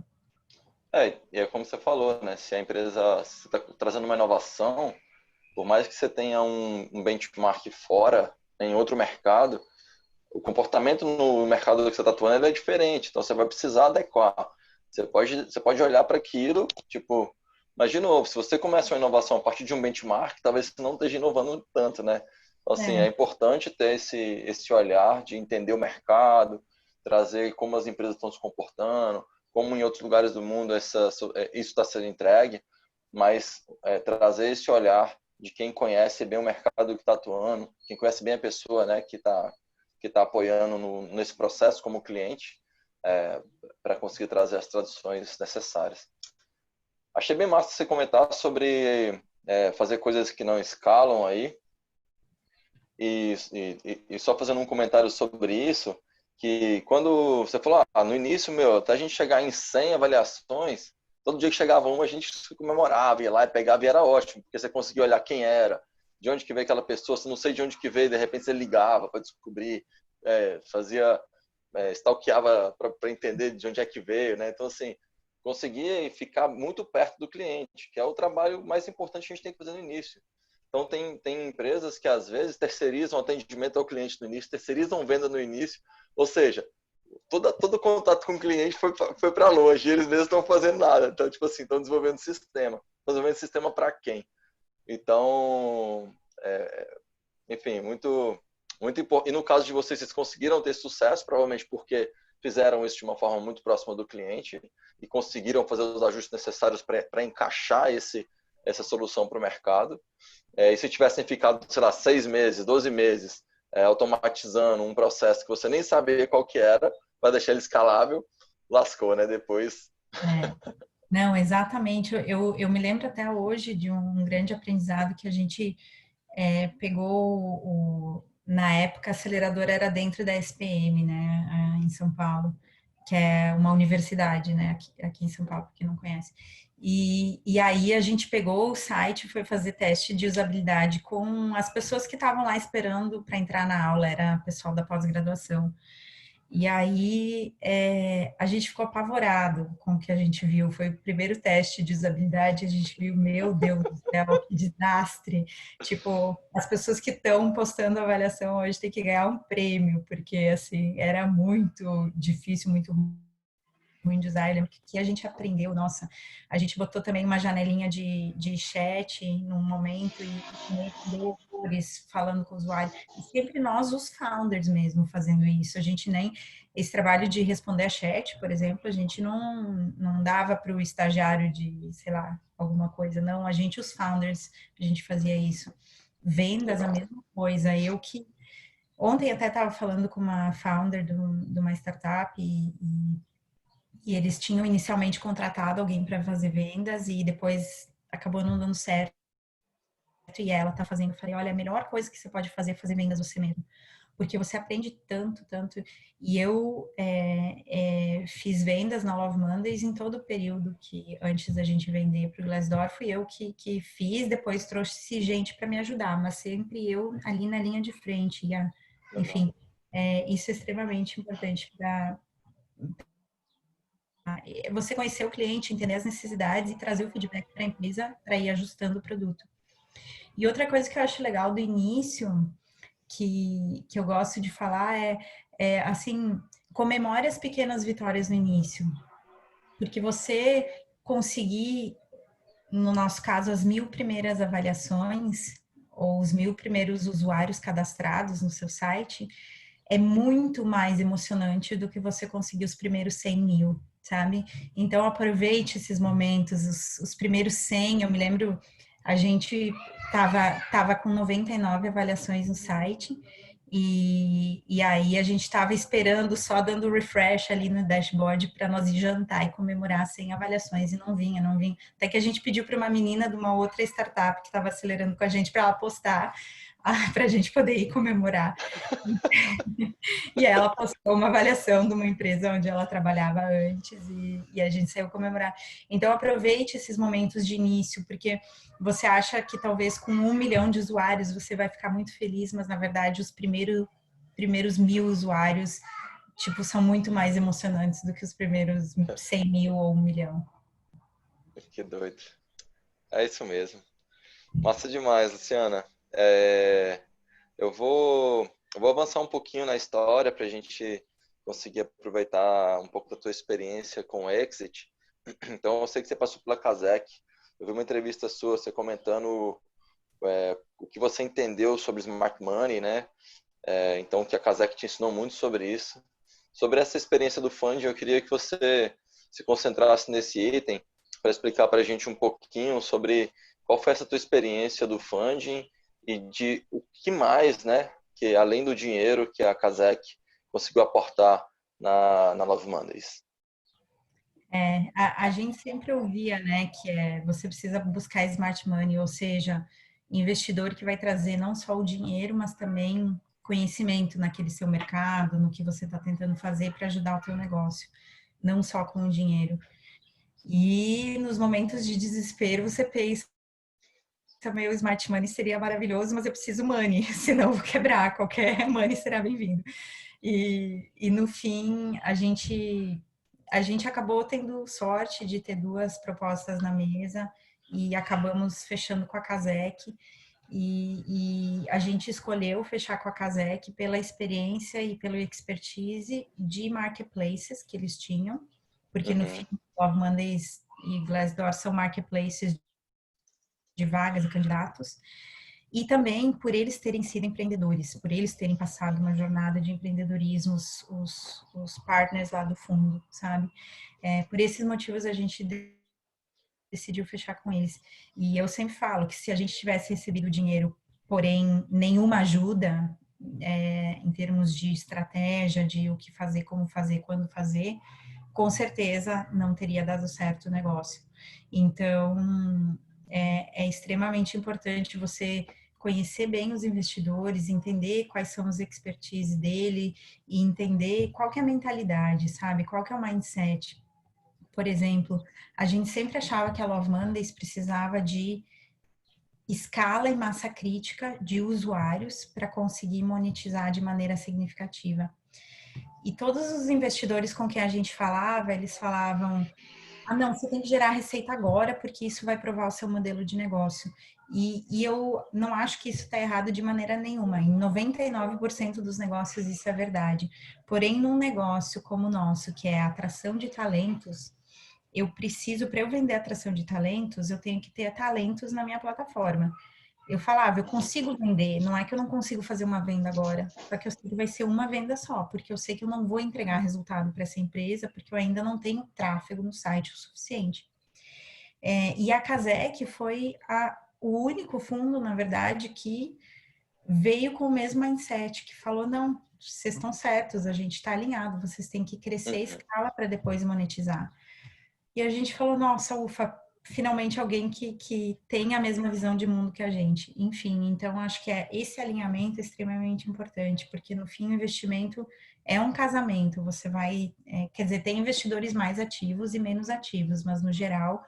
E é como você falou, né? Se a empresa está trazendo uma inovação, por mais que você tenha um benchmark fora, em outro mercado, o comportamento no mercado que você está atuando ele é diferente, então você vai precisar adequar. Você pode olhar para aquilo, tipo, mas de novo, se você começa uma inovação a partir de um benchmark, talvez você não esteja inovando tanto, né? Então, assim, é É, importante ter esse olhar de entender o mercado, trazer como as empresas estão se comportando, como em outros lugares do mundo isso está sendo entregue, mas trazer esse olhar de quem conhece bem o mercado que está atuando, quem conhece bem a pessoa, né, que tá apoiando nesse processo como cliente, para conseguir trazer as traduções necessárias. Achei bem massa você comentar sobre fazer coisas que não escalam aí, e só fazendo um comentário sobre isso, que quando você falou, no início, meu, até a gente chegar em 100 avaliações, todo dia que chegava uma, a gente comemorava, ia lá e pegava e era ótimo, porque você conseguia olhar quem era, de onde que veio aquela pessoa, você não sei de onde que veio, de repente você ligava para descobrir, fazia, stalkeava para entender de onde é que veio, né? Então, assim, conseguia ficar muito perto do cliente, que é o trabalho mais importante que a gente tem que fazer no início. Então, tem empresas que, às vezes, terceirizam o atendimento ao cliente no início, terceirizam venda no início, ou seja, todo contato com o cliente foi para longe, e eles mesmos estão fazendo nada. Então, tipo assim, estão desenvolvendo sistema. Desenvolvendo sistema para quem? Então, enfim, muito importante. E no caso de vocês, vocês conseguiram ter sucesso, provavelmente porque fizeram isso de uma forma muito próxima do cliente e conseguiram fazer os ajustes necessários para encaixar essa solução para o mercado. E se tivessem ficado, sei lá, 6 meses, 12 meses, automatizando um processo que você nem sabia qual que era, para deixar ele escalável, lascou, né? Depois. é. Não, exatamente. Eu me lembro até hoje de um grande aprendizado que a gente pegou na época, a aceleradora era dentro da SPM, né, em São Paulo, que é uma universidade, né, aqui em São Paulo, para quem não conhece. E aí a gente pegou o site e foi fazer teste de usabilidade com as pessoas que estavam lá esperando para entrar na aula, era pessoal da pós-graduação. E aí a gente ficou apavorado com o que a gente viu. Foi o primeiro teste de usabilidade, a gente viu, meu Deus do céu, que desastre. Tipo, as pessoas que estão postando avaliação hoje têm que ganhar um prêmio, porque assim, era muito difícil, muito ruim de usar. Eu lembro que aqui a gente aprendeu, nossa, a gente botou também uma janelinha de chat num momento e aprendeu horrores falando com o usuário. E sempre nós, os founders mesmo, fazendo isso. A gente nem, esse trabalho de responder a chat, por exemplo, a gente não dava para o estagiário de, sei lá, alguma coisa, não. A gente, os founders, a gente fazia isso. Vendas, a Legal. mesma coisa. Ontem até estava falando com uma founder de uma startup e eles tinham inicialmente contratado alguém para fazer vendas e depois acabou não dando certo e ela tá fazendo. Eu falei, olha, a melhor coisa que você pode fazer é fazer vendas você mesmo, porque você aprende tanto, tanto. E eu fiz vendas na Love Mondays em todo o período que antes da gente vender para o Glassdoor, fui eu que fiz, depois trouxe gente para me ajudar, mas sempre eu ali na linha de frente. Legal. Enfim, isso é extremamente importante para você conhecer o cliente, entender as necessidades e trazer o feedback para a empresa para ir ajustando o produto. E outra coisa que eu acho legal do início, que eu gosto de falar, assim, comemore as pequenas vitórias no início. Porque você conseguir, no nosso caso, as 1.000 primeiras avaliações, ou os 1.000 primeiros usuários cadastrados no seu site, é muito mais emocionante do que você conseguir os primeiros 100.000, sabe? Então, aproveite esses momentos, os primeiros 100, eu me lembro, a gente tava com 99 avaliações no site, e aí a gente estava esperando, só dando refresh ali no dashboard para nós ir jantar e comemorar 100 avaliações, e não vinha, não vinha. Até que a gente pediu para uma menina de uma outra startup que estava acelerando com a gente para ela postar, para a gente poder ir comemorar. E ela postou uma avaliação de uma empresa onde ela trabalhava antes e a gente saiu comemorar. Então, aproveite esses momentos de início, porque você acha que talvez com 1 milhão de usuários você vai ficar muito feliz, mas na verdade os primeiros 1.000 usuários, tipo, são muito mais emocionantes do que os primeiros 100.000 ou 1 milhão. Que doido. É isso mesmo. Massa demais, Luciana. É, eu vou avançar um pouquinho na história para a gente conseguir aproveitar um pouco da tua experiência com o Exit. Então, eu sei que você passou pela Kazek. Eu vi uma entrevista sua, você comentando o que você entendeu sobre Smart Money, né? Então, que a Kazek te ensinou muito sobre isso. Sobre essa experiência do funding, eu queria que você se concentrasse nesse item para explicar para a gente um pouquinho sobre qual foi essa tua experiência do funding e de o que mais, né, que além do dinheiro que a Kazek conseguiu aportar na Love Mondays. A gente sempre ouvia, né, que você precisa buscar smart money, ou seja, investidor que vai trazer não só o dinheiro, mas também conhecimento naquele seu mercado, no que você está tentando fazer para ajudar o teu negócio, não só com o dinheiro. E nos momentos de desespero, você pensa, meu smart money seria maravilhoso, mas eu preciso money, senão eu vou quebrar, qualquer money será bem-vindo. E no fim, a gente acabou tendo sorte de ter duas propostas na mesa e acabamos fechando com a Kazek. E a gente escolheu fechar com a Kazek pela experiência e pela expertise de marketplaces que eles tinham, porque no Uhum, fim, Love Mondays e Glassdoor são marketplaces de vagas e candidatos, e também por eles terem sido empreendedores, por eles terem passado uma jornada de empreendedorismo, os partners lá do fundo, sabe? Por esses motivos a gente decidiu fechar com eles. E eu sempre falo que se a gente tivesse recebido dinheiro, porém nenhuma ajuda em termos de estratégia, de o que fazer, como fazer, quando fazer, com certeza não teria dado certo o negócio. Então, é extremamente importante você conhecer bem os investidores, entender quais são as expertise dele e entender qual que é a mentalidade, sabe? Qual que é o mindset. Por exemplo, a gente sempre achava que a Love Mondays precisava de escala e massa crítica de usuários para conseguir monetizar de maneira significativa. E todos os investidores com quem a gente falava, eles falavam: ah, não, você tem que gerar receita agora, porque isso vai provar o seu modelo de negócio. E eu não acho que isso está errado de maneira nenhuma. Em 99% dos negócios isso é verdade. Porém, num negócio como o nosso, que é a atração de talentos, eu preciso, para eu vender atração de talentos, eu tenho que ter talentos na minha plataforma. Eu falava, eu consigo vender, não é que eu não consigo fazer uma venda agora, só que eu sei que vai ser uma venda só, porque eu sei que eu não vou entregar resultado para essa empresa, porque eu ainda não tenho tráfego no site o suficiente. E a Kazek foi o único fundo, na verdade, que veio com o mesmo mindset, que falou, não, vocês estão certos, a gente está alinhado, vocês têm que crescer a Uhum. escala para depois monetizar. E a gente falou, nossa, ufa, finalmente alguém que tem a mesma visão de mundo que a gente. Enfim, então acho que esse alinhamento é extremamente importante, porque no fim o investimento é um casamento. Você vai, quer dizer, tem investidores mais ativos e menos ativos, mas no geral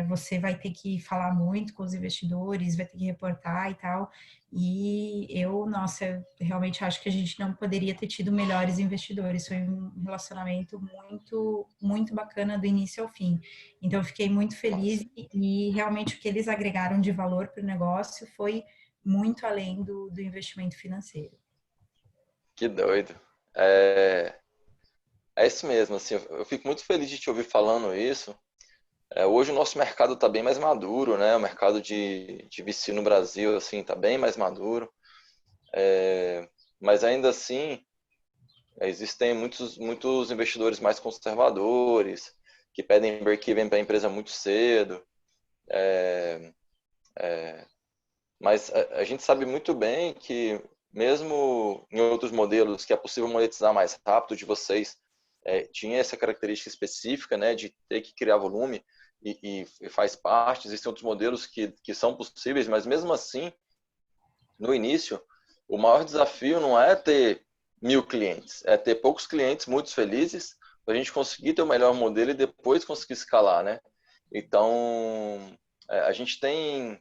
você vai ter que falar muito com os investidores, vai ter que reportar e tal. E nossa, eu realmente acho que a gente não poderia ter tido melhores investidores. Foi um relacionamento muito, muito bacana do início ao fim. Então, eu fiquei muito feliz Massa. e realmente o que eles agregaram de valor para o negócio foi muito além do investimento financeiro. Que doido. É, é isso mesmo, assim, eu fico muito feliz de te ouvir falando isso. Hoje o nosso mercado está bem mais maduro, né? O mercado de VC no Brasil, assim, está bem mais maduro. Mas ainda assim, existem muitos investidores mais conservadores, que pedem break-even para a empresa muito cedo. Mas a gente sabe muito bem que, mesmo em outros modelos que é possível monetizar mais rápido, de vocês tinha essa característica específica, né, de ter que criar volume e faz parte. Existem outros modelos que são possíveis, mas mesmo assim, no início, o maior desafio não é ter 1.000 clientes, é ter poucos clientes muito felizes para a gente conseguir ter o melhor modelo e depois conseguir escalar, né? Então, a gente tem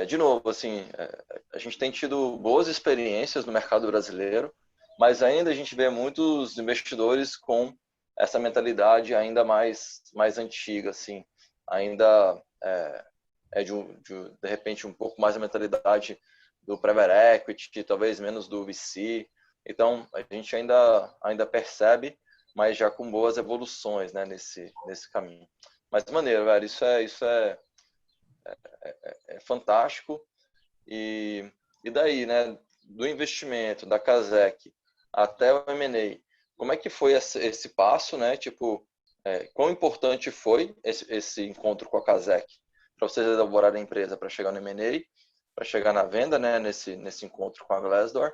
de novo, assim, a gente tem tido boas experiências no mercado brasileiro, mas ainda a gente vê muitos investidores com essa mentalidade ainda mais antiga, assim, ainda de repente um pouco mais a mentalidade do private equity, talvez menos do VC. Então a gente ainda percebe, mas já com boas evoluções, né, nesse caminho. Mas maneiro, velho, é fantástico. E daí, né, do investimento da Casec até o M&A, como é que foi esse passo, né? Tipo, quão importante foi esse encontro com a Casec para vocês elaborarem a empresa para chegar no M&A, para chegar na venda, né, nesse encontro com a Glassdoor?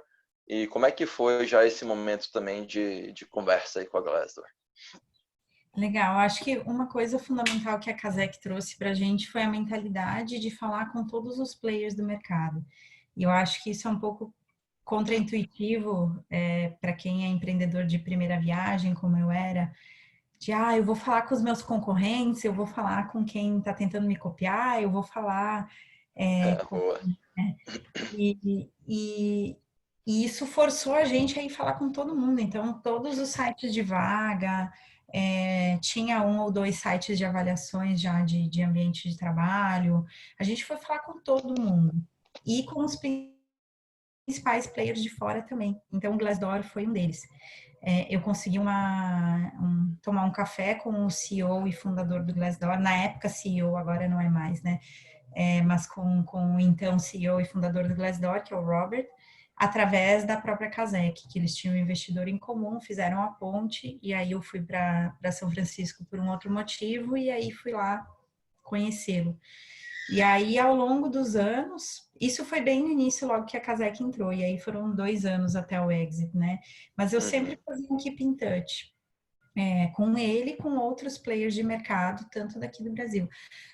E como é que foi já esse momento também de conversa aí com a Glassdoor? Legal, acho que uma coisa fundamental que a Casec trouxe para a gente foi a mentalidade de falar com todos os players do mercado. E eu acho que isso é um pouco contraintuitivo para quem é empreendedor de primeira viagem, como eu era, de eu vou falar com os meus concorrentes, eu vou falar com quem está tentando me copiar, eu vou falar com, Boa. né? E isso forçou a gente a ir falar com todo mundo. Então, todos os sites de vaga, tinha um ou dois sites de avaliações já de ambiente de trabalho. A gente foi falar com todo mundo. E com os principais players de fora também. Então, o Glassdoor foi um deles. Eu consegui tomar um café com o CEO e fundador do Glassdoor, na época CEO, agora não é mais, né? Mas com o então CEO e fundador do Glassdoor, que é o Robert, através da própria Casec, que eles tinham um investidor em comum, fizeram a ponte, e aí eu fui para São Francisco por um outro motivo, e aí fui lá conhecê-lo. E aí, ao longo dos anos, isso foi bem no início, logo que a Casec entrou, e aí foram 2 anos até o exit, né? Mas eu Uhum. sempre fazia um keep in touch. Com ele e com outros players de mercado, tanto daqui do Brasil.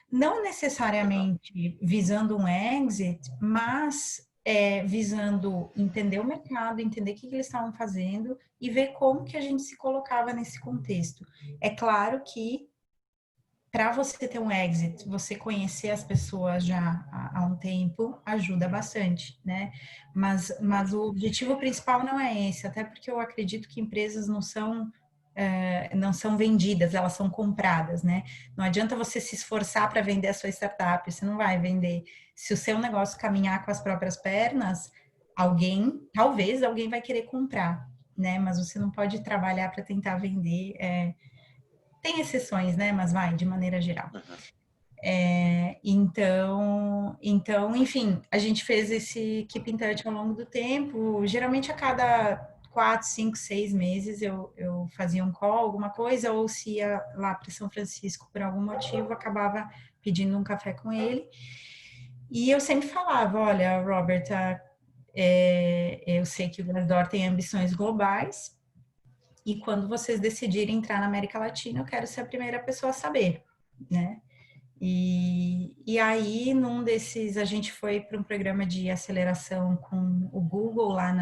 Não Legal. necessariamente visando um exit, mas visando entender o mercado, entender o que eles estavam fazendo e ver como que a gente se colocava nesse contexto. É claro que para você ter um exit, você conhecer as pessoas já há um tempo ajuda bastante, né? Mas o objetivo principal não é esse, até porque eu acredito que empresas não são vendidas, elas são compradas, né? Não adianta você se esforçar para vender a sua startup, você não vai vender. Se o seu negócio caminhar com as próprias pernas, talvez alguém vai querer comprar, né? Mas você não pode trabalhar para tentar vender. Tem exceções, né? Mas vai, de maneira geral. Uhum. Então, enfim, a gente fez esse keep in touch ao longo do tempo. Geralmente a cada 4, 5, 6 meses eu fazia um call, alguma coisa, ou se ia lá para São Francisco por algum motivo, acabava pedindo um café com ele. E eu sempre falava, olha, Robert, eu sei que o Glassdoor tem ambições globais, e quando vocês decidirem entrar na América Latina, eu quero ser a primeira pessoa a saber, né? E aí, num desses, a gente foi para um programa de aceleração com o Google lá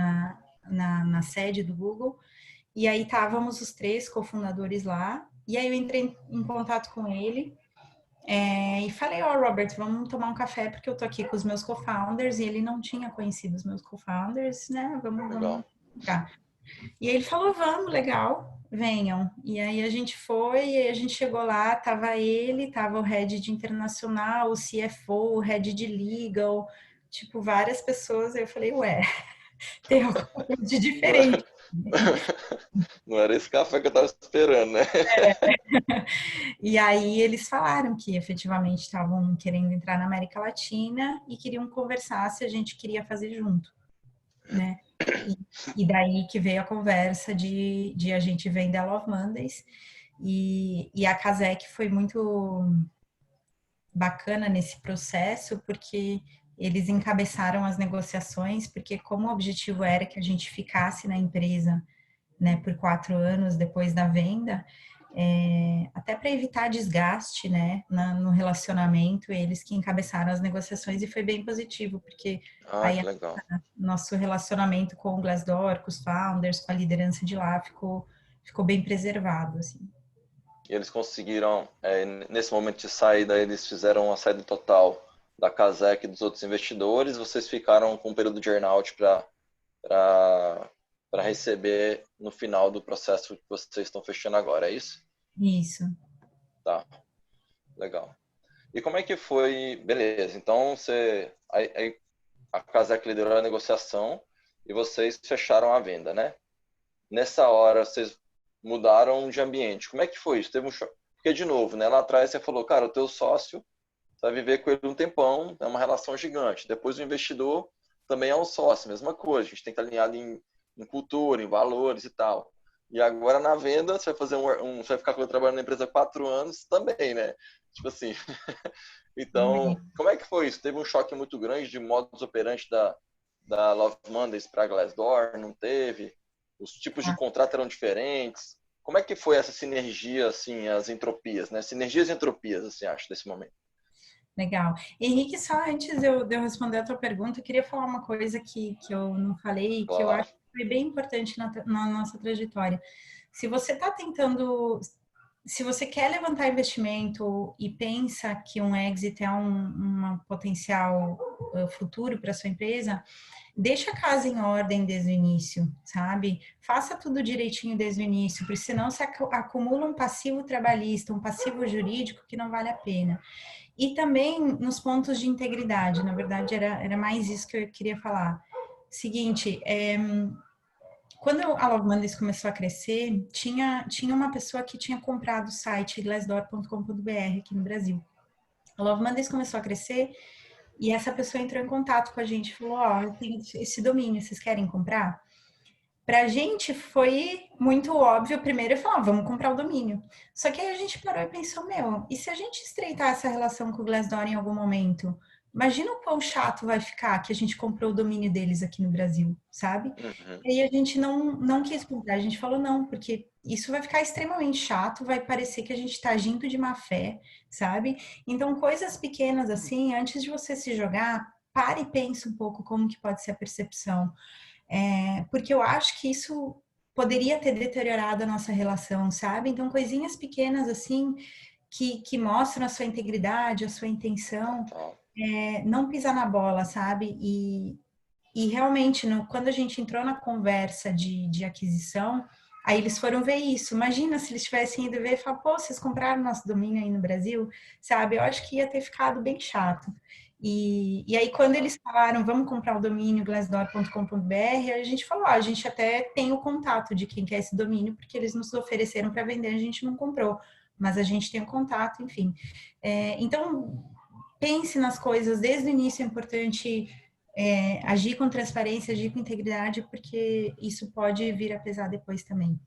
na sede do Google, e aí estávamos os três cofundadores lá, e aí eu entrei em contato com ele, e falei, ó, Robert, vamos tomar um café, porque eu tô aqui com os meus co-founders, e ele não tinha conhecido os meus co-founders, né, vamos Legal. ficar. E aí ele falou, vamos, legal, venham. E aí a gente foi, e aí a gente chegou lá, tava ele, tava o head de internacional, o CFO, o head de legal, tipo, várias pessoas. Aí eu falei, ué, tem alguma coisa de Não era, diferente. não era esse café que eu tava esperando, né? E aí eles falaram que efetivamente estavam querendo entrar na América Latina e queriam conversar se a gente queria fazer junto, né? E, e daí que veio a conversa de a gente vender Love Mondays. E a Casec foi muito bacana nesse processo, porque eles encabeçaram as negociações, porque como o objetivo era que a gente ficasse na empresa, né, por 4 anos depois da venda, até para evitar desgaste, né, no relacionamento, eles que encabeçaram as negociações e foi bem positivo, porque Ah, aí que legal. nosso relacionamento com o Glassdoor, com os founders, com a liderança de lá, ficou bem preservado, assim. E eles conseguiram, nesse momento de saída, eles fizeram uma saída total da Casec e dos outros investidores. Vocês ficaram com um período de earnout para receber no final do processo que vocês estão fechando agora, é isso? Isso. Tá, legal. E como é que foi? Beleza, então a Casec liderou a negociação e vocês fecharam a venda, né? Nessa hora, vocês mudaram de ambiente. Como é que foi isso? Teve um choque? Porque, de novo, né, lá atrás você falou, cara, o teu sócio vai viver com ele um tempão, é uma relação gigante. Depois o investidor também é um sócio, mesma coisa. A gente tem que estar alinhado em cultura, em valores e tal. E agora na venda, você vai fazer você vai ficar trabalhando na empresa há 4 anos também, né? Tipo assim. Então, Também. como é que foi isso? Teve um choque muito grande de modus operandi da Love Mondays para Glassdoor? Não teve? Os tipos de contrato eram diferentes? Como é que foi essa sinergia, assim, as entropias, né? Sinergias e entropias, assim, acho, desse momento. Legal. Henrique, só antes de eu responder a tua pergunta, eu queria falar uma coisa que eu não falei, que eu Claro. acho que foi bem importante na nossa trajetória. Se você está tentando, se você quer levantar investimento e pensa que um exit é um potencial futuro para sua empresa, deixa a casa em ordem desde o início, sabe? Faça tudo direitinho desde o início, porque senão se acumula um passivo trabalhista, um passivo jurídico que não vale a pena. E também nos pontos de integridade, na verdade, era mais isso que eu queria falar. Seguinte, quando a Love Mondays começou a crescer, tinha uma pessoa que tinha comprado o site glassdoor.com.br aqui no Brasil. A Love Mondays começou a crescer e essa pessoa entrou em contato com a gente e falou: Ó, eu tenho esse domínio, vocês querem comprar? Pra gente foi muito óbvio, primeiro eu falar, vamos comprar o domínio. Só que aí a gente parou e pensou, meu, e se a gente estreitar essa relação com o Glassdoor em algum momento? Imagina o quão chato vai ficar que a gente comprou o domínio deles aqui no Brasil, sabe? Uhum. E aí a gente não quis comprar, a gente falou não, porque isso vai ficar extremamente chato, vai parecer que a gente está agindo de má fé, sabe? Então, coisas pequenas assim, antes de você se jogar, pare e pense um pouco como que pode ser a percepção. Porque eu acho que isso poderia ter deteriorado a nossa relação, sabe? Então, coisinhas pequenas assim que mostram a sua integridade, a sua intenção, Total. não pisar na bola, sabe? E realmente, quando a gente entrou na conversa de aquisição, aí eles foram ver isso. Imagina se eles tivessem ido ver e falar, pô, vocês compraram nosso domínio aí no Brasil, sabe? Eu acho que ia ter ficado bem chato. E aí, quando eles falaram, vamos comprar o domínio glassdoor.com.br, a gente falou, a gente até tem o contato de quem quer esse domínio, porque eles nos ofereceram para vender, a gente não comprou, mas a gente tem o contato, enfim. Então, pense nas coisas, desde o início é importante agir com transparência, agir com integridade, porque isso pode vir a pesar depois também.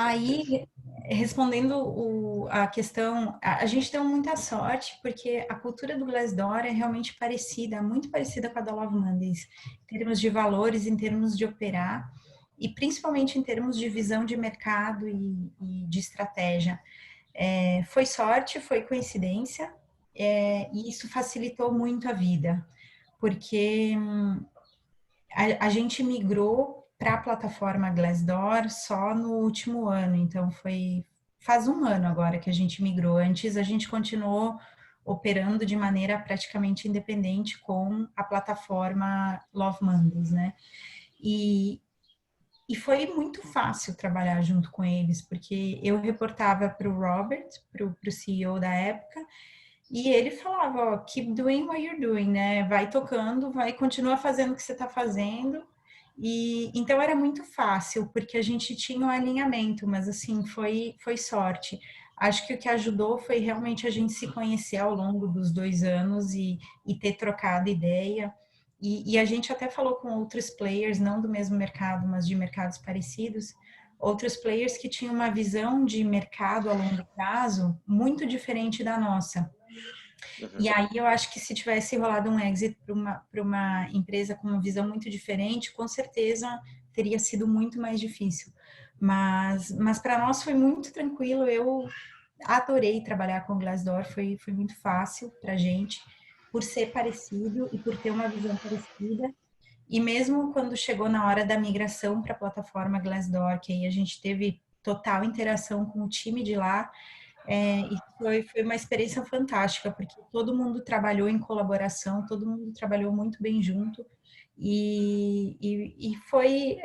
Aí, respondendo a questão, a gente deu muita sorte, porque a cultura do Glassdoor é realmente parecida, muito parecida com a da Love Mondays, em termos de valores, em termos de operar, e principalmente em termos de visão de mercado e de estratégia. Foi sorte, foi coincidência, e isso facilitou muito a vida, porque a gente migrou para a plataforma Glassdoor só no último ano, então faz um ano agora que a gente migrou. Antes a gente continuou operando de maneira praticamente independente com a plataforma Love Mondays, né? E, e foi muito fácil trabalhar junto com eles, porque eu reportava para o Robert, para o CEO da época, e ele falava, ó, keep doing what you're doing, né? Vai tocando, vai, continua fazendo o que você está fazendo. E então era muito fácil, porque a gente tinha um alinhamento, mas assim, foi sorte. Acho que o que ajudou foi realmente a gente se conhecer ao longo dos 2 anos e ter trocado ideia. E a gente até falou com outros players, não do mesmo mercado, mas de mercados parecidos, outros players que tinham uma visão de mercado a longo prazo muito diferente da nossa. Uhum. E aí eu acho que se tivesse rolado um exit para uma empresa com uma visão muito diferente, com certeza teria sido muito mais difícil. Mas para nós foi muito tranquilo. Eu adorei trabalhar com o Glassdoor, foi muito fácil para a gente, por ser parecido e por ter uma visão parecida. E mesmo quando chegou na hora da migração para a plataforma Glassdoor, que aí a gente teve total interação com o time de lá, e foi uma experiência fantástica, porque todo mundo trabalhou em colaboração, todo mundo trabalhou muito bem junto, e foi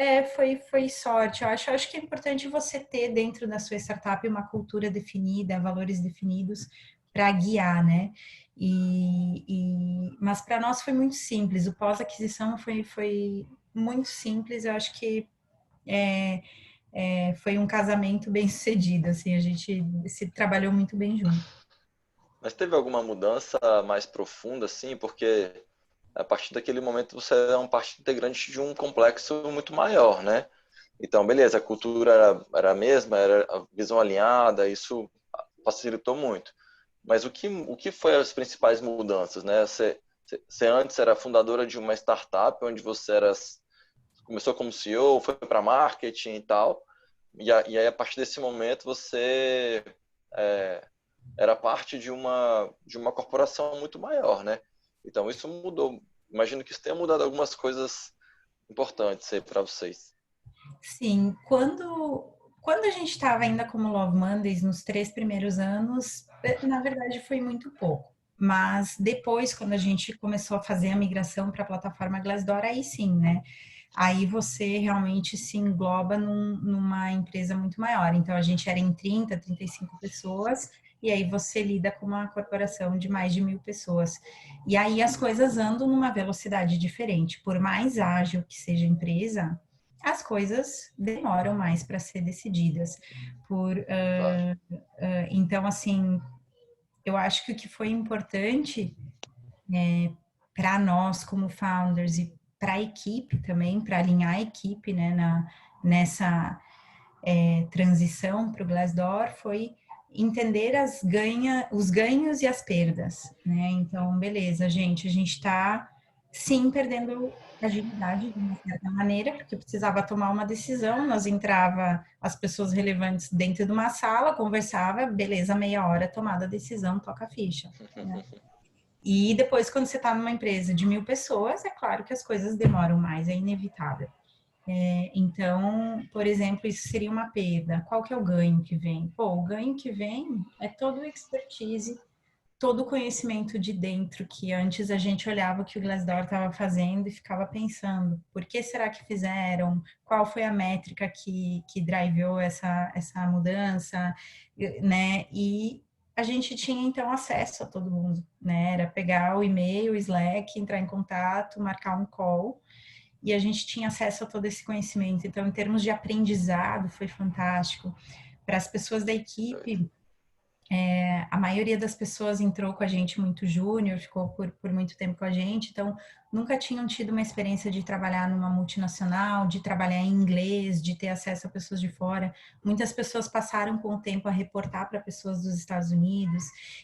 sorte. Eu acho que é importante você ter dentro da sua startup uma cultura definida, valores definidos para guiar, né? Mas para nós foi muito simples, o pós-aquisição foi muito simples, eu acho que foi um casamento bem sucedido, assim, a gente se trabalhou muito bem junto. Mas teve alguma mudança mais profunda, assim? Porque a partir daquele momento você é um parte integrante de um complexo muito maior, né? Então, beleza, a cultura era a mesma, era a visão alinhada, isso facilitou muito. Mas o que foi as principais mudanças, né? Você antes era fundadora de uma startup, onde começou como CEO, foi para marketing e tal, e aí a partir desse momento você é, era parte de uma corporação muito maior, né? Então isso mudou. Imagino que isso tenha mudado algumas coisas importantes aí para vocês. Sim, quando a gente estava ainda como Love Mondays, nos 3 primeiros anos, na verdade foi muito pouco. Mas depois, quando a gente começou a fazer a migração para a plataforma Glassdoor, aí sim, né? Aí você realmente se engloba numa empresa muito maior. Então, a gente era em 30, 35 pessoas, e aí você lida com uma corporação de mais de 1.000 pessoas. E aí as coisas andam numa velocidade diferente. Por mais ágil que seja a empresa, as coisas demoram mais para ser decididas. Claro. Então, assim, eu acho que o que foi importante para nós como founders e para a equipe também, para alinhar a equipe, né, nessa transição para o Glassdoor, foi entender os ganhos e as perdas, né? Então, beleza, gente, a gente está sim perdendo agilidade de uma certa maneira, porque precisava tomar uma decisão, nós entrava as pessoas relevantes dentro de uma sala, conversava, beleza, meia hora, tomada a decisão, toca a ficha, né? E depois, quando você está numa empresa de 1.000 pessoas, é claro que as coisas demoram mais, é inevitável. Então, por exemplo, isso seria uma perda. Qual que é o ganho que vem? Pô, o ganho que vem é todo o expertise, todo o conhecimento de dentro, que antes a gente olhava o que o Glassdoor estava fazendo e ficava pensando, por que será que fizeram? Qual foi a métrica que driveou essa mudança, né? E a gente tinha, então, acesso a todo mundo, né? Era pegar o e-mail, o Slack, entrar em contato, marcar um call, e a gente tinha acesso a todo esse conhecimento. Então, em termos de aprendizado, foi fantástico. Para as pessoas da equipe, A maioria das pessoas entrou com a gente muito júnior, ficou por muito tempo com a gente, então nunca tinham tido uma experiência de trabalhar numa multinacional, de trabalhar em inglês, de ter acesso a pessoas de fora. Muitas pessoas passaram com o tempo a reportar para pessoas dos Estados Unidos,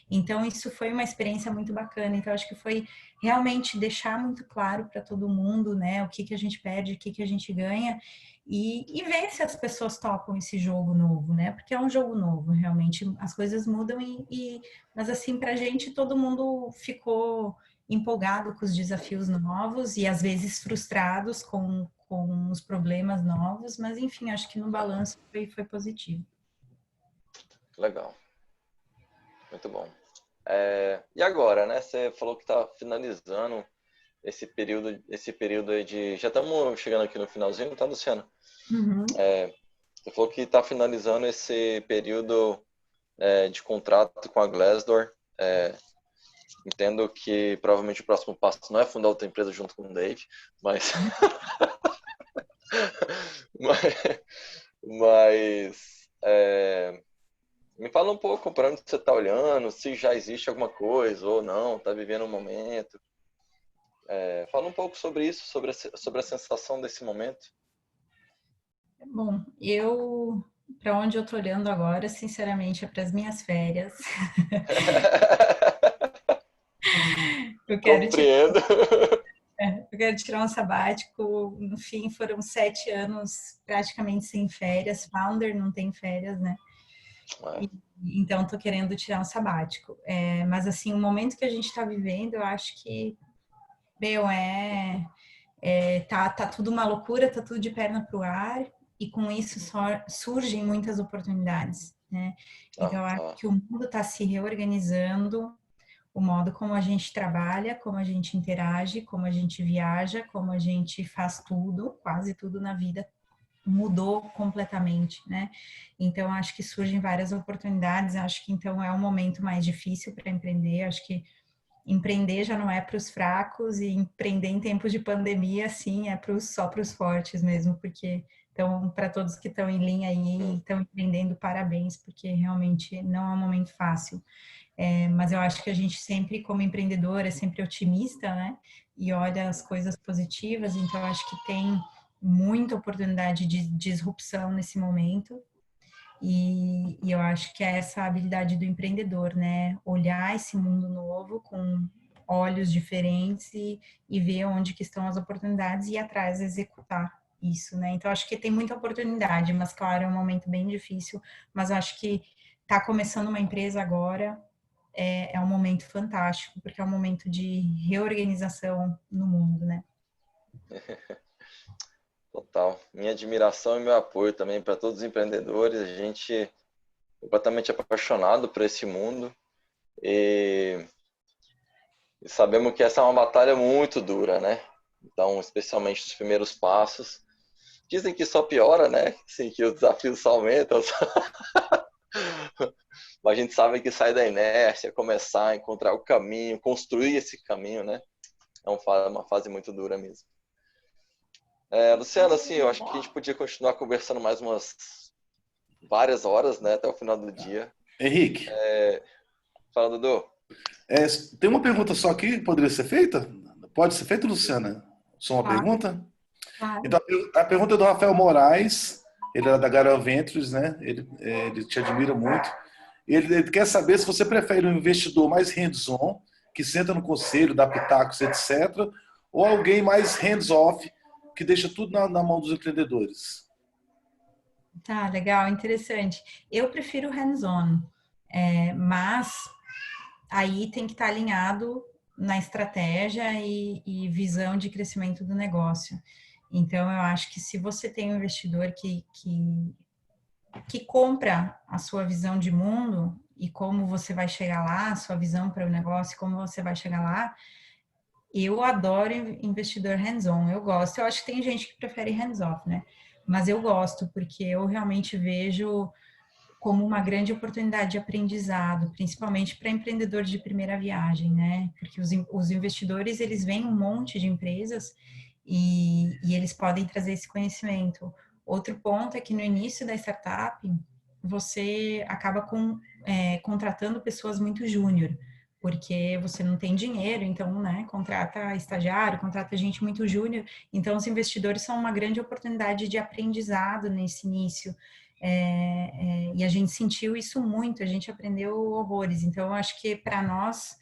então isso foi uma experiência muito bacana. Então acho que foi realmente deixar muito claro para todo mundo, né, o que que a gente perde, o que que a gente ganha, e ver se as pessoas topam esse jogo novo, né? Porque é um jogo novo, realmente as coisas mudam mas assim, pra gente todo mundo ficou empolgado com os desafios novos e às vezes frustrados com os problemas novos, mas enfim, acho que no balanço foi positivo. Legal, muito bom. E agora, né? Você falou que está finalizando esse período aí de. Já estamos chegando aqui no finalzinho, tá, Luciano? Uhum. Você falou que está finalizando esse período de contrato com a Glassdoor. Entendo que provavelmente o próximo passo não é fundar outra empresa junto com o Dave, mas, mas, mas me fala um pouco para onde você está olhando, se já existe alguma coisa ou não, está vivendo um momento. Fala um pouco sobre isso, sobre a sensação desse momento. Bom, para onde eu tô olhando agora, sinceramente, é para as minhas férias. Eu quero tirar Compreendo. Eu quero tirar um sabático. No fim, foram 7 anos praticamente sem férias. Founder não tem férias, né? E, então, estou querendo tirar um sabático. Mas, assim, o momento que a gente está vivendo, eu acho que, meu, tá tudo uma loucura, tá tudo de perna pro ar. E com isso surgem muitas oportunidades, né? Então, eu acho que o mundo está se reorganizando, o modo como a gente trabalha, como a gente interage, como a gente viaja, como a gente faz tudo, quase tudo na vida mudou completamente, né? Então acho que surgem várias oportunidades, acho que então é um momento mais difícil para empreender, acho que empreender já não é para os fracos e empreender em tempos de pandemia sim é só para os fortes mesmo, porque então para todos que estão em linha aí e estão empreendendo, parabéns, porque realmente não é um momento fácil. Mas eu acho que a gente sempre, como empreendedor, é sempre otimista, né? E olha as coisas positivas, então eu acho que tem muita oportunidade de disrupção nesse momento. E eu acho que é essa habilidade do empreendedor, né? Olhar esse mundo novo com olhos diferentes e ver onde que estão as oportunidades e ir atrás executar isso, né? Então acho que tem muita oportunidade, mas claro, é um momento bem difícil, mas acho que tá começando uma empresa agora, é um momento fantástico, porque é um momento de reorganização no mundo, né? Total. Minha admiração e meu apoio também para todos os empreendedores. A gente é completamente apaixonado por esse mundo e sabemos que essa é uma batalha muito dura, né? Então, especialmente os primeiros passos. Dizem que só piora, né? Sim, que os desafios só aumentam. Mas a gente sabe que sair da inércia, começar a encontrar o caminho, construir esse caminho, né? É uma fase muito dura mesmo. Luciano, assim, eu acho que a gente podia continuar conversando mais umas várias horas, né? Até o final do dia. Henrique, Fala, Dudu. tem uma pergunta só aqui que poderia ser feita? Pode ser feita, Luciana? Só uma Claro, pergunta? claro. Então, a pergunta é do Rafael Moraes, ele era da Garal Ventures, né? Ele te admira muito. Ele quer saber se você prefere um investidor mais hands-on, que senta no conselho, dá pitacos, etc., ou alguém mais hands-off, que deixa tudo na mão dos empreendedores. Tá, legal, interessante. Eu prefiro hands-on, mas aí tem que estar alinhado na estratégia e visão de crescimento do negócio. Então, eu acho que se você tem um investidor que compra a sua visão de mundo e como você vai chegar lá, a sua visão para o negócio, como você vai chegar lá, eu adoro investidor hands-on, eu gosto. Eu acho que tem gente que prefere hands-off, né? Mas eu gosto, porque eu realmente vejo como uma grande oportunidade de aprendizado, principalmente para empreendedores de primeira viagem, né? Porque os investidores, eles veem um monte de empresas e eles podem trazer esse conhecimento. Outro ponto é que no início da startup, você acaba contratando pessoas muito júnior, porque você não tem dinheiro, então, né, contrata estagiário, contrata gente muito júnior. Então, os investidores são uma grande oportunidade de aprendizado nesse início. E a gente sentiu isso muito, a gente aprendeu horrores. Então, eu acho que para nós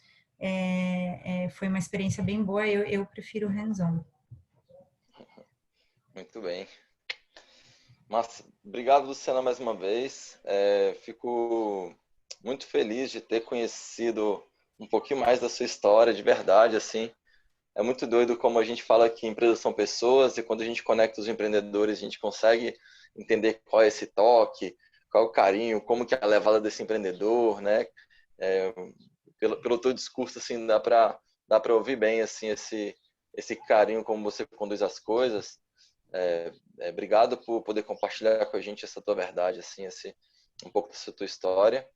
foi uma experiência bem boa. Eu prefiro hands-on. Muito bem. Massa. Obrigado, Luciana, mais uma vez. Fico muito feliz de ter conhecido um pouquinho mais da sua história, de verdade, assim. É muito doido como a gente fala que empresas são pessoas e quando a gente conecta os empreendedores, a gente consegue entender qual é esse toque, qual é o carinho, como que é a levada desse empreendedor, né? É, pelo teu discurso, assim, dá para ouvir bem, assim, esse carinho como você conduz as coisas. Obrigado por poder compartilhar com a gente essa tua verdade, assim, um pouco dessa tua história.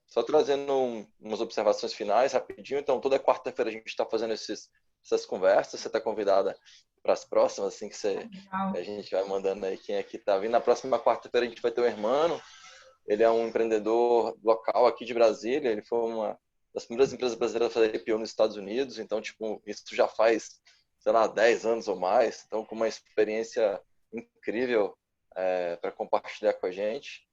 Só trazendo umas observações finais rapidinho. Então, toda quarta-feira a gente está fazendo essas conversas. Você está convidada para as próximas, assim que a gente vai mandando aí quem é que está vindo. Na próxima quarta-feira a gente vai ter o Hermano. Ele é um empreendedor local aqui de Brasília. Ele foi uma das primeiras empresas brasileiras a fazer IPO nos Estados Unidos. Então, tipo, isso já faz, sei lá, 10 anos ou mais. Então, com uma experiência incrível para compartilhar com a gente.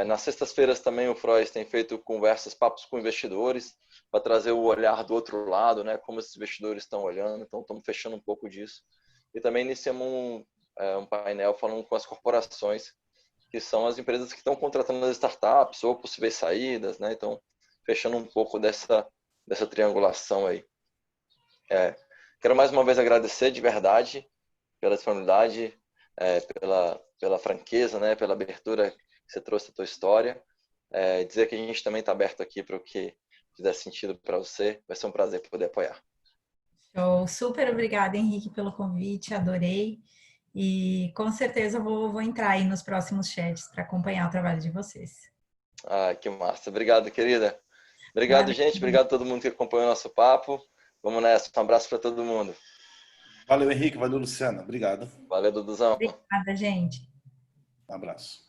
Nas sextas-feiras também o Frois tem feito conversas, papos com investidores, para trazer o olhar do outro lado, né? Como esses investidores estão olhando. Então, estamos fechando um pouco disso. E também iniciamos um painel falando com as corporações, que são as empresas que estão contratando as startups ou possíveis saídas, né? Então, fechando um pouco dessa triangulação aí. Quero mais uma vez agradecer de verdade pela disponibilidade, pela franqueza, né? Pela abertura que você trouxe a tua história. Dizer que a gente também está aberto aqui para o que fizer sentido para você. Vai ser um prazer poder apoiar. Show. Super obrigada, Henrique, pelo convite, adorei. E com certeza vou entrar aí nos próximos chats para acompanhar o trabalho de vocês. Que massa. Obrigado, querida. Obrigado, Valeu. gente. Obrigado a todo mundo que acompanhou o nosso papo. Vamos nessa. Um abraço para todo mundo. Valeu, Henrique. Valeu, Luciana. Obrigado. Valeu, Duduzão. Obrigada, gente. Um abraço.